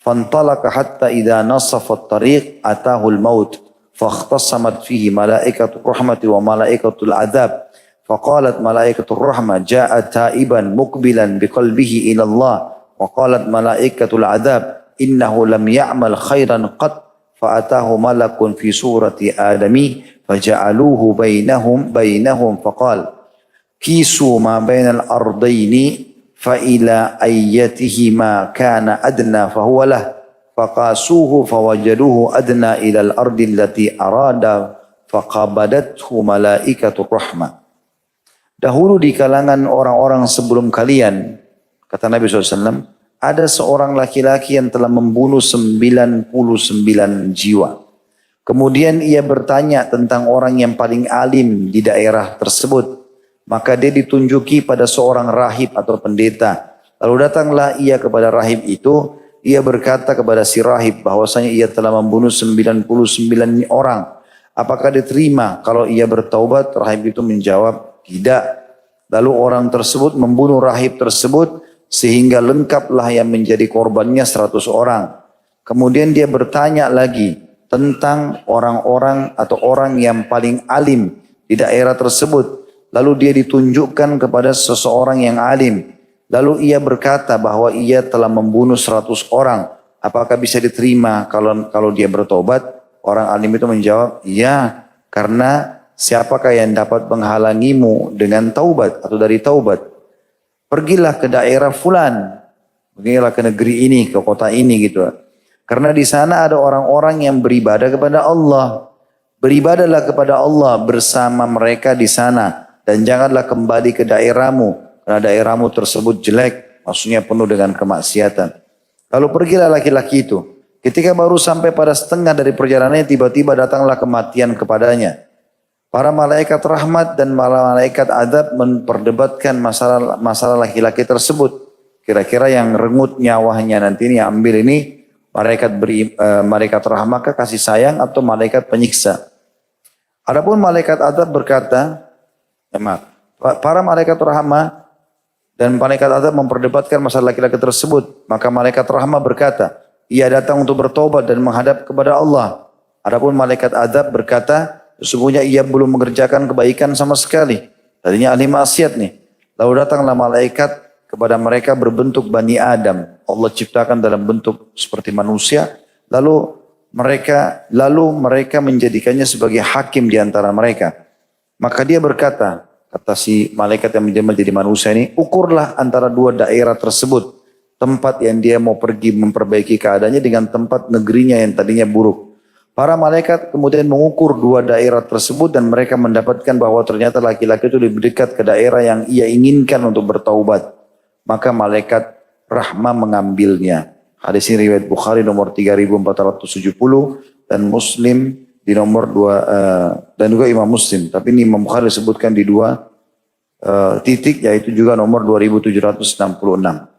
فانطلق حتى إذا نصف الطريق أتاه الموت فاختصمت فيه ملائكة الرحمة وملائكة العذاب فقالت ملائكة الرحمة جاء تائبا مقبلا بقلبه إلى الله وقالت ملائكة العذاب إنه لم يعمل خيرا قط فأتاه ملك في صورة آدمي فجعلوه بينهم فقال كيسوا ما بين الأرضين فإلى أيتهما كان أدنى فهو له فقاسوه فوجدوه أدنى إلى الأرض التي أراد فقبضته ملائكة الرحمة. Dahulu di kalangan orang-orang sebelum kalian, kata Nabi SAW, ada seorang laki-laki yang telah membunuh 99 jiwa. Kemudian ia bertanya tentang orang yang paling alim di daerah tersebut. Maka dia ditunjuki pada seorang rahib atau pendeta. Lalu datanglah ia kepada rahib itu. Ia berkata kepada si rahib bahwasanya ia telah membunuh 99 orang. Apakah diterima kalau ia bertaubat? Rahib itu menjawab, tidak. Lalu orang tersebut membunuh rahib tersebut sehingga lengkaplah yang menjadi korbannya 100 orang. Kemudian dia bertanya lagi tentang orang-orang atau orang yang paling alim di daerah tersebut. Lalu dia ditunjukkan kepada seseorang yang alim. Lalu ia berkata bahwa ia telah membunuh 100 orang. Apakah bisa diterima kalau dia bertobat? Orang alim itu menjawab, ya, karena siapakah yang dapat menghalangimu dengan taubat atau dari taubat? Pergilah ke daerah fulan. Pergilah ke negeri ini, ke kota ini gitu. Karena di sana ada orang-orang yang beribadah kepada Allah. Beribadahlah kepada Allah bersama mereka di sana. Dan janganlah kembali ke daerahmu. Karena daerahmu tersebut jelek. Maksudnya penuh dengan kemaksiatan. Lalu pergilah laki-laki itu. Ketika baru sampai pada setengah dari perjalanannya. Tiba-tiba datanglah kematian kepadanya. Para malaikat rahmat dan malaikat adab memperdebatkan masalah laki-laki tersebut. Kira-kira yang rengut nyawanya nanti ini yang ambil ini. Malaikat rahmat kasih sayang atau malaikat penyiksa. Adapun malaikat adab berkata, para malaikat rahmah dan malaikat adab memperdebatkan masalah laki-laki tersebut. Maka malaikat rahmah berkata, ia datang untuk bertobat dan menghadap kepada Allah. Adapun malaikat adab berkata, sesungguhnya ia belum mengerjakan kebaikan sama sekali. Tadinya ahli maksiat nih. Lalu datanglah malaikat kepada mereka berbentuk Bani Adam. Allah ciptakan dalam bentuk seperti manusia. Lalu mereka menjadikannya sebagai hakim di antara mereka. Maka dia berkata, kata si malaikat yang menjadi manusia ini, ukurlah antara dua daerah tersebut. Tempat yang dia mau pergi memperbaiki keadaannya dengan tempat negerinya yang tadinya buruk. Para malaikat kemudian mengukur dua daerah tersebut dan mereka mendapatkan bahwa ternyata laki-laki itu lebih dekat ke daerah yang ia inginkan untuk bertaubat. Maka malaikat rahmah mengambilnya. Hadis ini riwayat Bukhari nomor 3470 dan Muslim di nomor 2 dan juga Imam Muslim. Tapi ini Imam Bukhari disebutkan di 2 titik yaitu juga nomor 2766.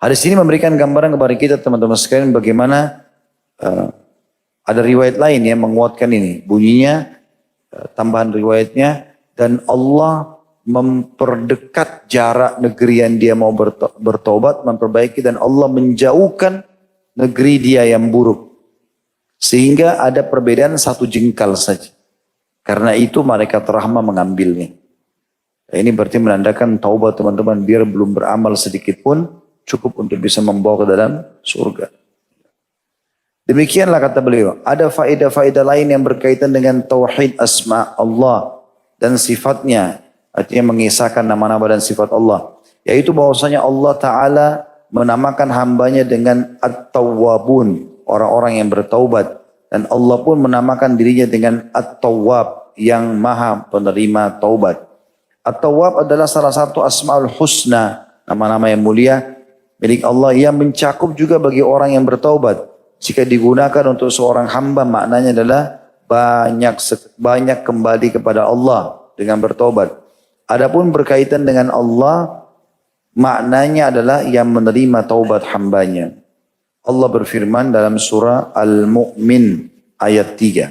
Hadis ini memberikan gambaran kepada kita teman-teman sekalian bagaimana ada riwayat lain yang menguatkan ini. Bunyinya tambahan riwayatnya dan Allah memperdekat jarak negeri yang dia mau bertobat, memperbaiki dan Allah menjauhkan negeri dia yang buruk. Sehingga ada perbedaan 1 jengkal saja. Karena itu malaikat rahmah mengambilnya. Ini berarti menandakan taubat teman-teman biar belum beramal sedikit pun cukup untuk bisa membawa ke dalam surga. Demikianlah kata beliau, ada faedah-faedah lain yang berkaitan dengan tauhid asma Allah dan sifatnya. Artinya mengisahkan nama-nama dan sifat Allah. Yaitu bahwasanya Allah Ta'ala menamakan hambanya dengan At-Tawwabun, orang-orang yang bertaubat. Dan Allah pun menamakan dirinya dengan At-Tawwab, yang maha penerima taubat. At-Tawwab adalah salah satu asma'ul husna, nama-nama yang mulia milik Allah yang mencakup juga bagi orang yang bertaubat. Jika digunakan untuk seorang hamba maknanya adalah banyak kembali kepada Allah dengan bertaubat. Adapun berkaitan dengan Allah, maknanya adalah yang menerima taubat hambanya. Allah berfirman dalam surah Al-Mu'min ayat 3.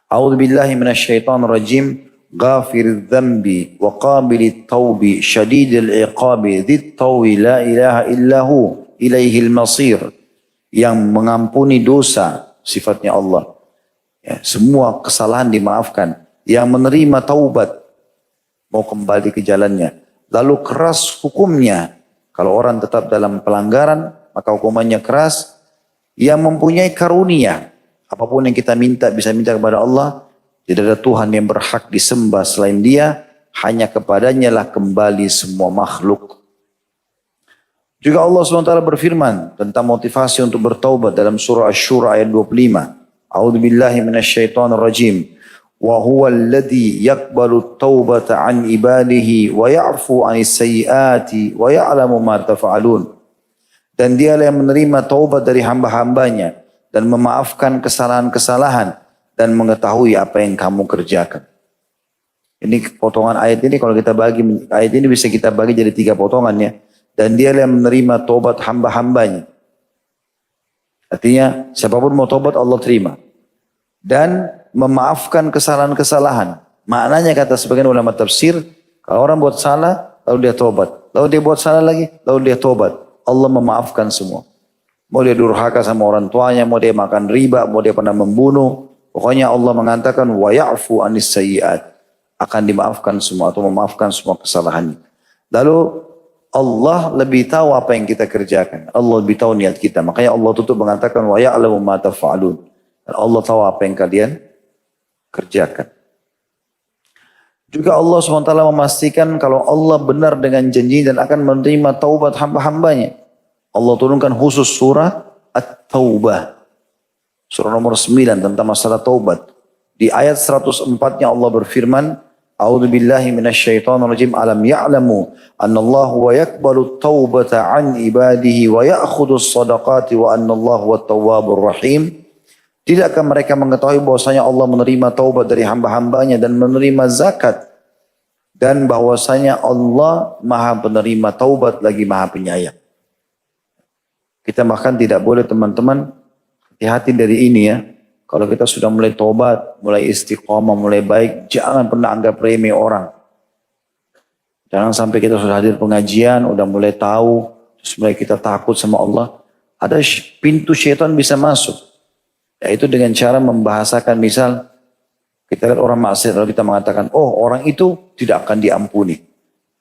A'udzu billahi minasyaitonir rajim. Ghafiriz dzambi wa qabilit taubi syadidil iqabi dzit tawi la ilaha illahu ilaihil masir. Yang mengampuni dosa, sifatnya Allah. Ya, semua kesalahan dimaafkan. Yang menerima taubat, mau kembali ke jalannya. Lalu keras hukumnya. Kalau orang tetap dalam pelanggaran, maka hukumannya keras. Yang mempunyai karunia. Apapun yang kita minta, bisa minta kepada Allah. Tidak ada Tuhan yang berhak disembah selain Dia. Hanya kepadanya lah kembali semua makhluk. Juga Allah SWT berfirman tentang motivasi untuk bertaubat dalam surah Asy-Syura ayat 25. A'udzu billahi minasyaitonir rajim. Wa huwa alladhi yaqbalu at-taubata 'an ibadihi wa ya'fu 'anis sayyiati wa ya'lamu ma taf'alun. Dan Dialah yang menerima taubat dari hamba-hambanya dan memaafkan kesalahan-kesalahan dan mengetahui apa yang kamu kerjakan. Ini potongan ayat ini kalau kita bagi, ayat ini bisa kita bagi jadi 3 potongan ya. Dan Dialah yang menerima taubat hamba-hambanya. Artinya siapapun mau taubat Allah terima. Dan memaafkan kesalahan-kesalahan. Maknanya kata sebagian ulama tafsir, kalau orang buat salah, lalu dia taubat. Lalu dia buat salah lagi, lalu dia taubat. Allah memaafkan semua. Mau dia durhaka sama orang tuanya, mau dia makan riba, mau dia pernah membunuh. Pokoknya Allah mengatakan, wa ya'fu anis sayyiat. Akan dimaafkan semua atau memaafkan semua kesalahannya. Lalu Allah lebih tahu apa yang kita kerjakan. Allah lebih tahu niat kita. Makanya Allah tutup mengatakan, wa ya'lamu ma taf'alun. Dan Allah tahu apa yang kalian kerjakan. Juga Allah SWT memastikan kalau Allah benar dengan janji dan akan menerima taubat hamba-hambanya. Allah turunkan khusus surah At-Taubah. Surah nomor 9 tentang masalah taubat. Di ayat 104-nya Allah berfirman, A'udzu billahi minasyaitonir rajim. Alam ya'lamu annallahu wa yaqbalu taubata 'an ibadihi wa ya'khudhu as-shadaqati wa annallahu wat-tawwabur rahim. Tidakkah mereka mengetahui bahwasanya Allah menerima taubat dari hamba-hambanya dan menerima zakat, dan bahwasanya Allah Maha penerima taubat lagi Maha penyayang. Kita bahkan tidak boleh teman-teman hati-hati dari ini ya. Kalau kita sudah mulai taubat, mulai istiqomah, mulai baik, jangan pernah anggap remeh orang. Jangan sampai kita sudah hadir pengajian, udah mulai tahu, terus mulai kita takut sama Allah. Ada pintu syaitan bisa masuk. Yaitu dengan cara membahasakan, misal kita lihat orang maksiat lalu kita mengatakan, oh orang itu tidak akan diampuni.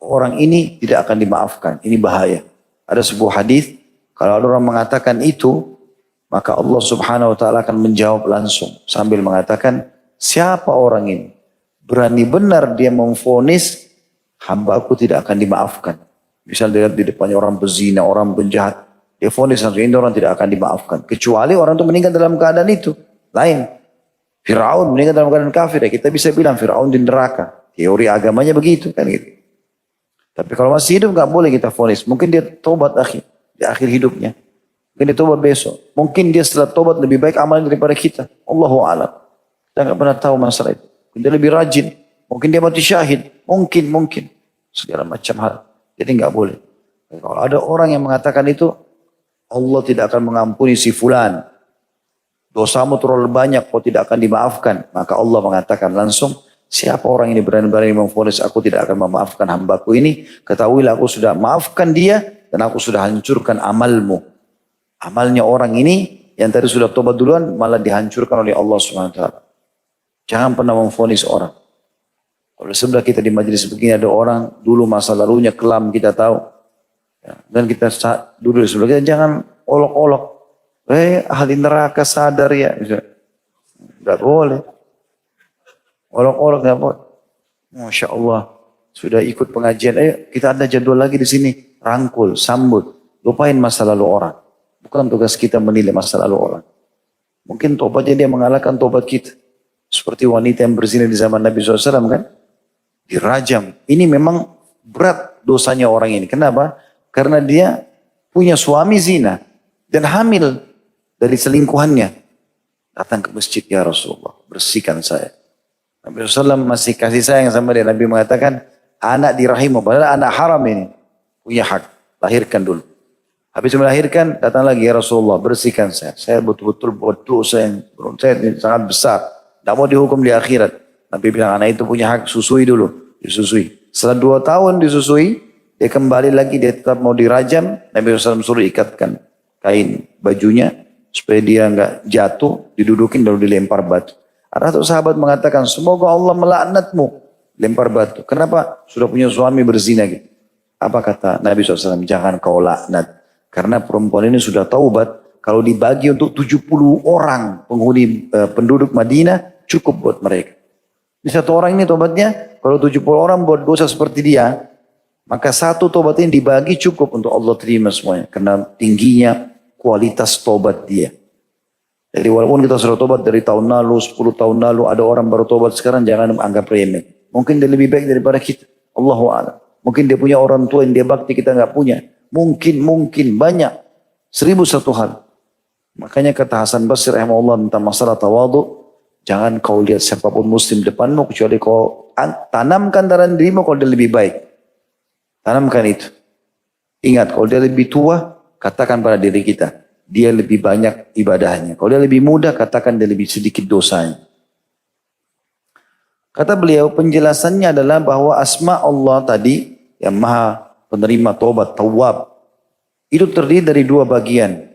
Orang ini tidak akan dimaafkan. Ini bahaya. Ada sebuah hadis, kalau ada orang mengatakan itu, maka Allah Subhanahu wa taala akan menjawab langsung sambil mengatakan, siapa orang ini? Berani benar dia memvonis hamba-Ku tidak akan dimaafkan. Misal dia di depannya orang pezina, orang penjahat, dia vonis langsung ini orang tidak akan dimaafkan. Kecuali orang itu meninggal dalam keadaan itu. Lain. Fir'aun meninggal dalam keadaan kafir. Ya kita bisa bilang Fir'aun di neraka. Teori agamanya begitu kan gitu. Tapi kalau masih hidup nggak boleh kita vonis. Mungkin dia tobat di akhir hidupnya. Mungkin dia tobat besok. Mungkin dia setelah tobat lebih baik amalnya daripada kita. Allahu a'lam. Kita nggak pernah tahu masalah itu. Mungkin dia lebih rajin. Mungkin dia mati syahid. Mungkin. Segala macam hal. Jadi nggak boleh. Kalau ada orang yang mengatakan itu, Allah tidak akan mengampuni si fulan. Dosamu terlalu banyak, kau tidak akan dimaafkan. Maka Allah mengatakan langsung, siapa orang ini berani-berani memvonis aku tidak akan memaafkan hambaku ini. Ketahuilah aku sudah maafkan dia dan aku sudah hancurkan amalmu. Amalnya orang ini yang tadi sudah tobat duluan malah dihancurkan oleh Allah SWT. Jangan pernah memvonis orang. Kalau sebelah kita di majelis begini ada orang dulu masa lalunya kelam kita tahu. Ya, dan kita duduk di sebelah kita jangan olok-olok. Ahli neraka sadar ya. Enggak boleh. Orang-orang enggak boleh. Masya Allah. Sudah ikut pengajian. Kita ada jadwal lagi di sini. Rangkul, sambut. Lupain masa lalu orang. Bukan tugas kita menilai masa lalu orang. Mungkin tobatnya dia mengalahkan tobat kita. Seperti wanita yang berzina di zaman Nabi SAW kan. Dirajam. Ini memang berat dosanya orang ini. Kenapa? Karena dia punya suami zina. Dan hamil dari selingkuhannya. Datang ke masjid, ya Rasulullah. Bersihkan saya. Nabi SAW masih kasih sayang sama dia. Nabi mengatakan, anak di rahimmu. Padahal anak haram ini. Punya hak. Lahirkan dulu. Habis melahirkan, datang lagi, ya Rasulullah. Bersihkan saya. Saya betul-betul buat dosa yang sangat besar. Tidak mau dihukum di akhirat. Nabi bilang, anak itu punya hak. Susui dulu. Disusui. Setelah 2 tahun disusui. Dia kembali lagi. Dia tetap mau dirajam. Nabi SAW suruh ikatkan kain bajunya. Supaya dia enggak jatuh. Didudukin lalu dilempar batu. Ada satu sahabat mengatakan, semoga Allah melaknatmu. Lempar batu. Kenapa? Sudah punya suami berzina gitu. Apa kata Nabi SAW? Jangan kau laknat. Karena perempuan ini sudah taubat. Kalau dibagi untuk 70 orang penghuni penduduk Madinah, cukup buat mereka. Di satu orang ini taubatnya, kalau 70 orang buat dosa seperti dia, maka satu taubat ini dibagi cukup untuk Allah terima semuanya. Karena tingginya kualitas taubat dia. Jadi walaupun kita sudah tobat dari tahun lalu, 10 tahun lalu, ada orang baru tobat sekarang, jangan anggap remeh. Mungkin dia lebih baik daripada kita. Allahu a'lam. Mungkin dia punya orang tua yang dia bakti, kita nggak punya. Mungkin banyak. 1001 hal. Makanya kata Hasan Basri rahimahullah tentang masalah tawadhu, jangan kau lihat siapapun muslim depanmu, kecuali kau tanamkan dalam dirimu kalau dia lebih baik. Tanamkan itu. Ingat, kalau dia lebih tua, katakan pada diri kita, dia lebih banyak ibadahnya. Kalau dia lebih muda, katakan dia lebih sedikit dosanya. Kata beliau, penjelasannya adalah bahwa asma Allah tadi, yang maha penerima taubat, tawwab, itu terdiri dari 2 bagian.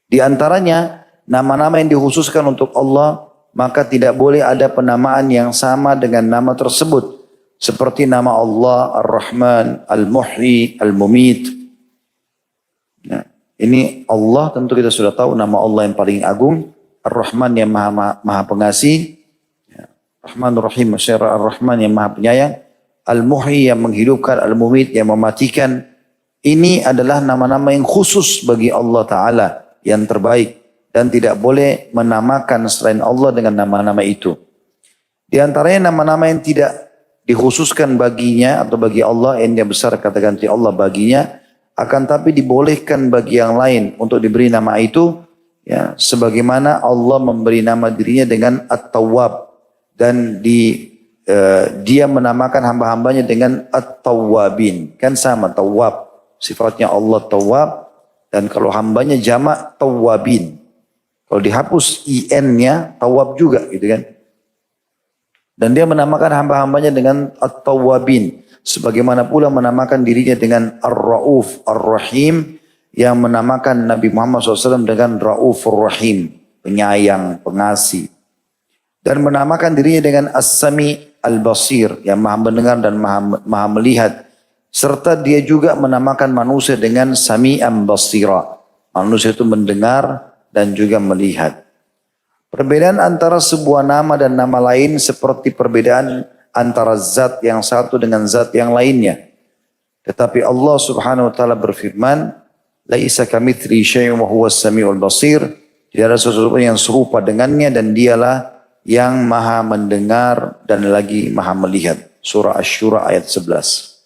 Di antaranya, nama-nama yang dikhususkan untuk Allah, maka tidak boleh ada penamaan yang sama dengan nama tersebut. Seperti nama Allah, Ar-Rahman, Al-Muhyi, Al-Mumit. Nah, ini Allah tentu kita sudah tahu nama Allah yang paling agung. Ar-Rahman yang maha pengasih. Rahmanur Rahim, Ar-Rahman yang maha penyayang. Al-Muhyi yang menghidupkan, Al-Mumit yang mematikan. Ini adalah nama-nama yang khusus bagi Allah Ta'ala yang terbaik. Dan tidak boleh menamakan selain Allah dengan nama-nama itu. Di antaranya nama-nama yang tidak dikhususkan baginya atau bagi Allah, yang dia besar kata ganti Allah baginya. Akan tapi dibolehkan bagi yang lain untuk diberi nama itu. Ya, sebagaimana Allah memberi nama dirinya dengan At-Tawwab. Dan dia menamakan hamba-hambanya dengan At-Tawwabin. Kan sama, Tawwab. Sifatnya Allah Tawwab. Dan kalau hambanya jamak Tawwabin. Kalau dihapus in-nya Tawwab juga gitu kan. Dan dia menamakan hamba-hambanya dengan At-Tawwabin. Sebagaimana pula menamakan dirinya dengan Ar-Ra'uf, Ar-Rahim. Yang menamakan Nabi Muhammad SAW dengan Ra'ufur Rahim. Penyayang, pengasih. Dan menamakan dirinya dengan As-Sami Al-Basir. Yang maha mendengar dan maha melihat. Serta dia juga menamakan manusia dengan Sami'an Basira. Manusia itu mendengar dan juga melihat. Perbedaan antara sebuah nama dan nama lain seperti perbedaan antara zat yang satu dengan zat yang lainnya. Tetapi Allah Subhanahu wa taala berfirman, "Laisa kamitslihi syai'un wa huwas samiul basir." Tidak ada sesuatu yang serupa dengannya dan dialah yang maha mendengar dan lagi maha melihat. Surah Asy-Syura ayat 11.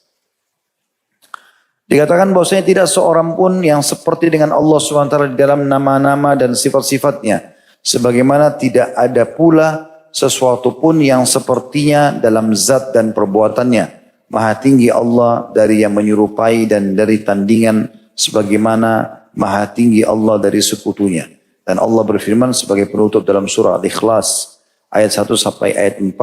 Dikatakan bahwasanya tidak seorang pun yang seperti dengan Allah SWT di dalam nama-nama dan sifat-sifatnya. Sebagaimana tidak ada pula sesuatu pun yang sepertinya dalam zat dan perbuatannya. Maha tinggi Allah dari yang menyerupai dan dari tandingan. Sebagaimana maha tinggi Allah dari sekutunya. Dan Allah berfirman sebagai penutup dalam surah Al-Ikhlas. Ayat 1 sampai ayat 4.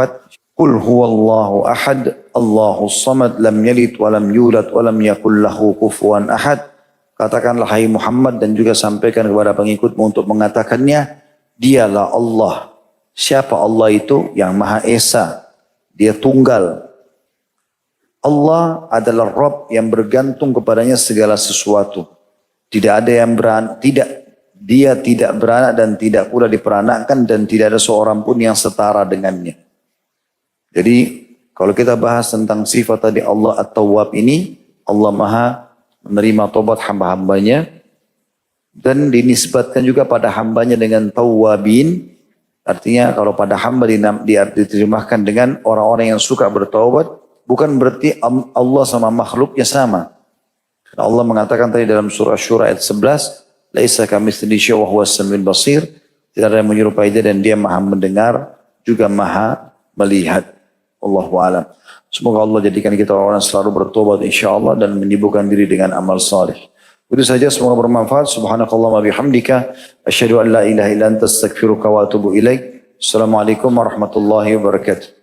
Qul huwallahu ahad, Allahus samad, lam yalid wa lam yulad wa lam yakul lahu kufuwan ahad. Katakanlah hai Muhammad dan juga sampaikan kepada pengikutmu untuk mengatakannya, dialah Allah. Siapa Allah itu? Yang Maha Esa. Dia tunggal. Allah adalah Rabb yang bergantung kepadanya segala sesuatu. Tidak ada yang dia tidak beranak dan tidak pula diperanakkan dan tidak ada seorang pun yang setara dengannya. Jadi kalau kita bahas tentang sifat tadi Allah At-Tawwab ini, Allah Maha menerima tobat hamba-hambanya dan dinisbatkan juga pada hambanya dengan Tawwabin. Artinya kalau pada hamba diterjemahkan dengan orang-orang yang suka bertaubat, bukan berarti Allah sama makhluknya sama. Allah mengatakan tadi dalam surah Syura ayat 11, Laisa kamitslihi syai'un wa huwas samiul basir. Tidak ada yang menyerupai dia dan dia Maha mendengar juga Maha melihat. Allahu a'lam. Semoga Allah jadikan kita orang-orang selalu bertobat insyaallah dan menyibukkan diri dengan amal saleh. Itu saja, semoga bermanfaat. Subhanakallahumma bihamdika asyhadu an la ilaha illa anta astaghfiruka wa atubu ilaik. Assalamualaikum warahmatullahi wabarakatuh.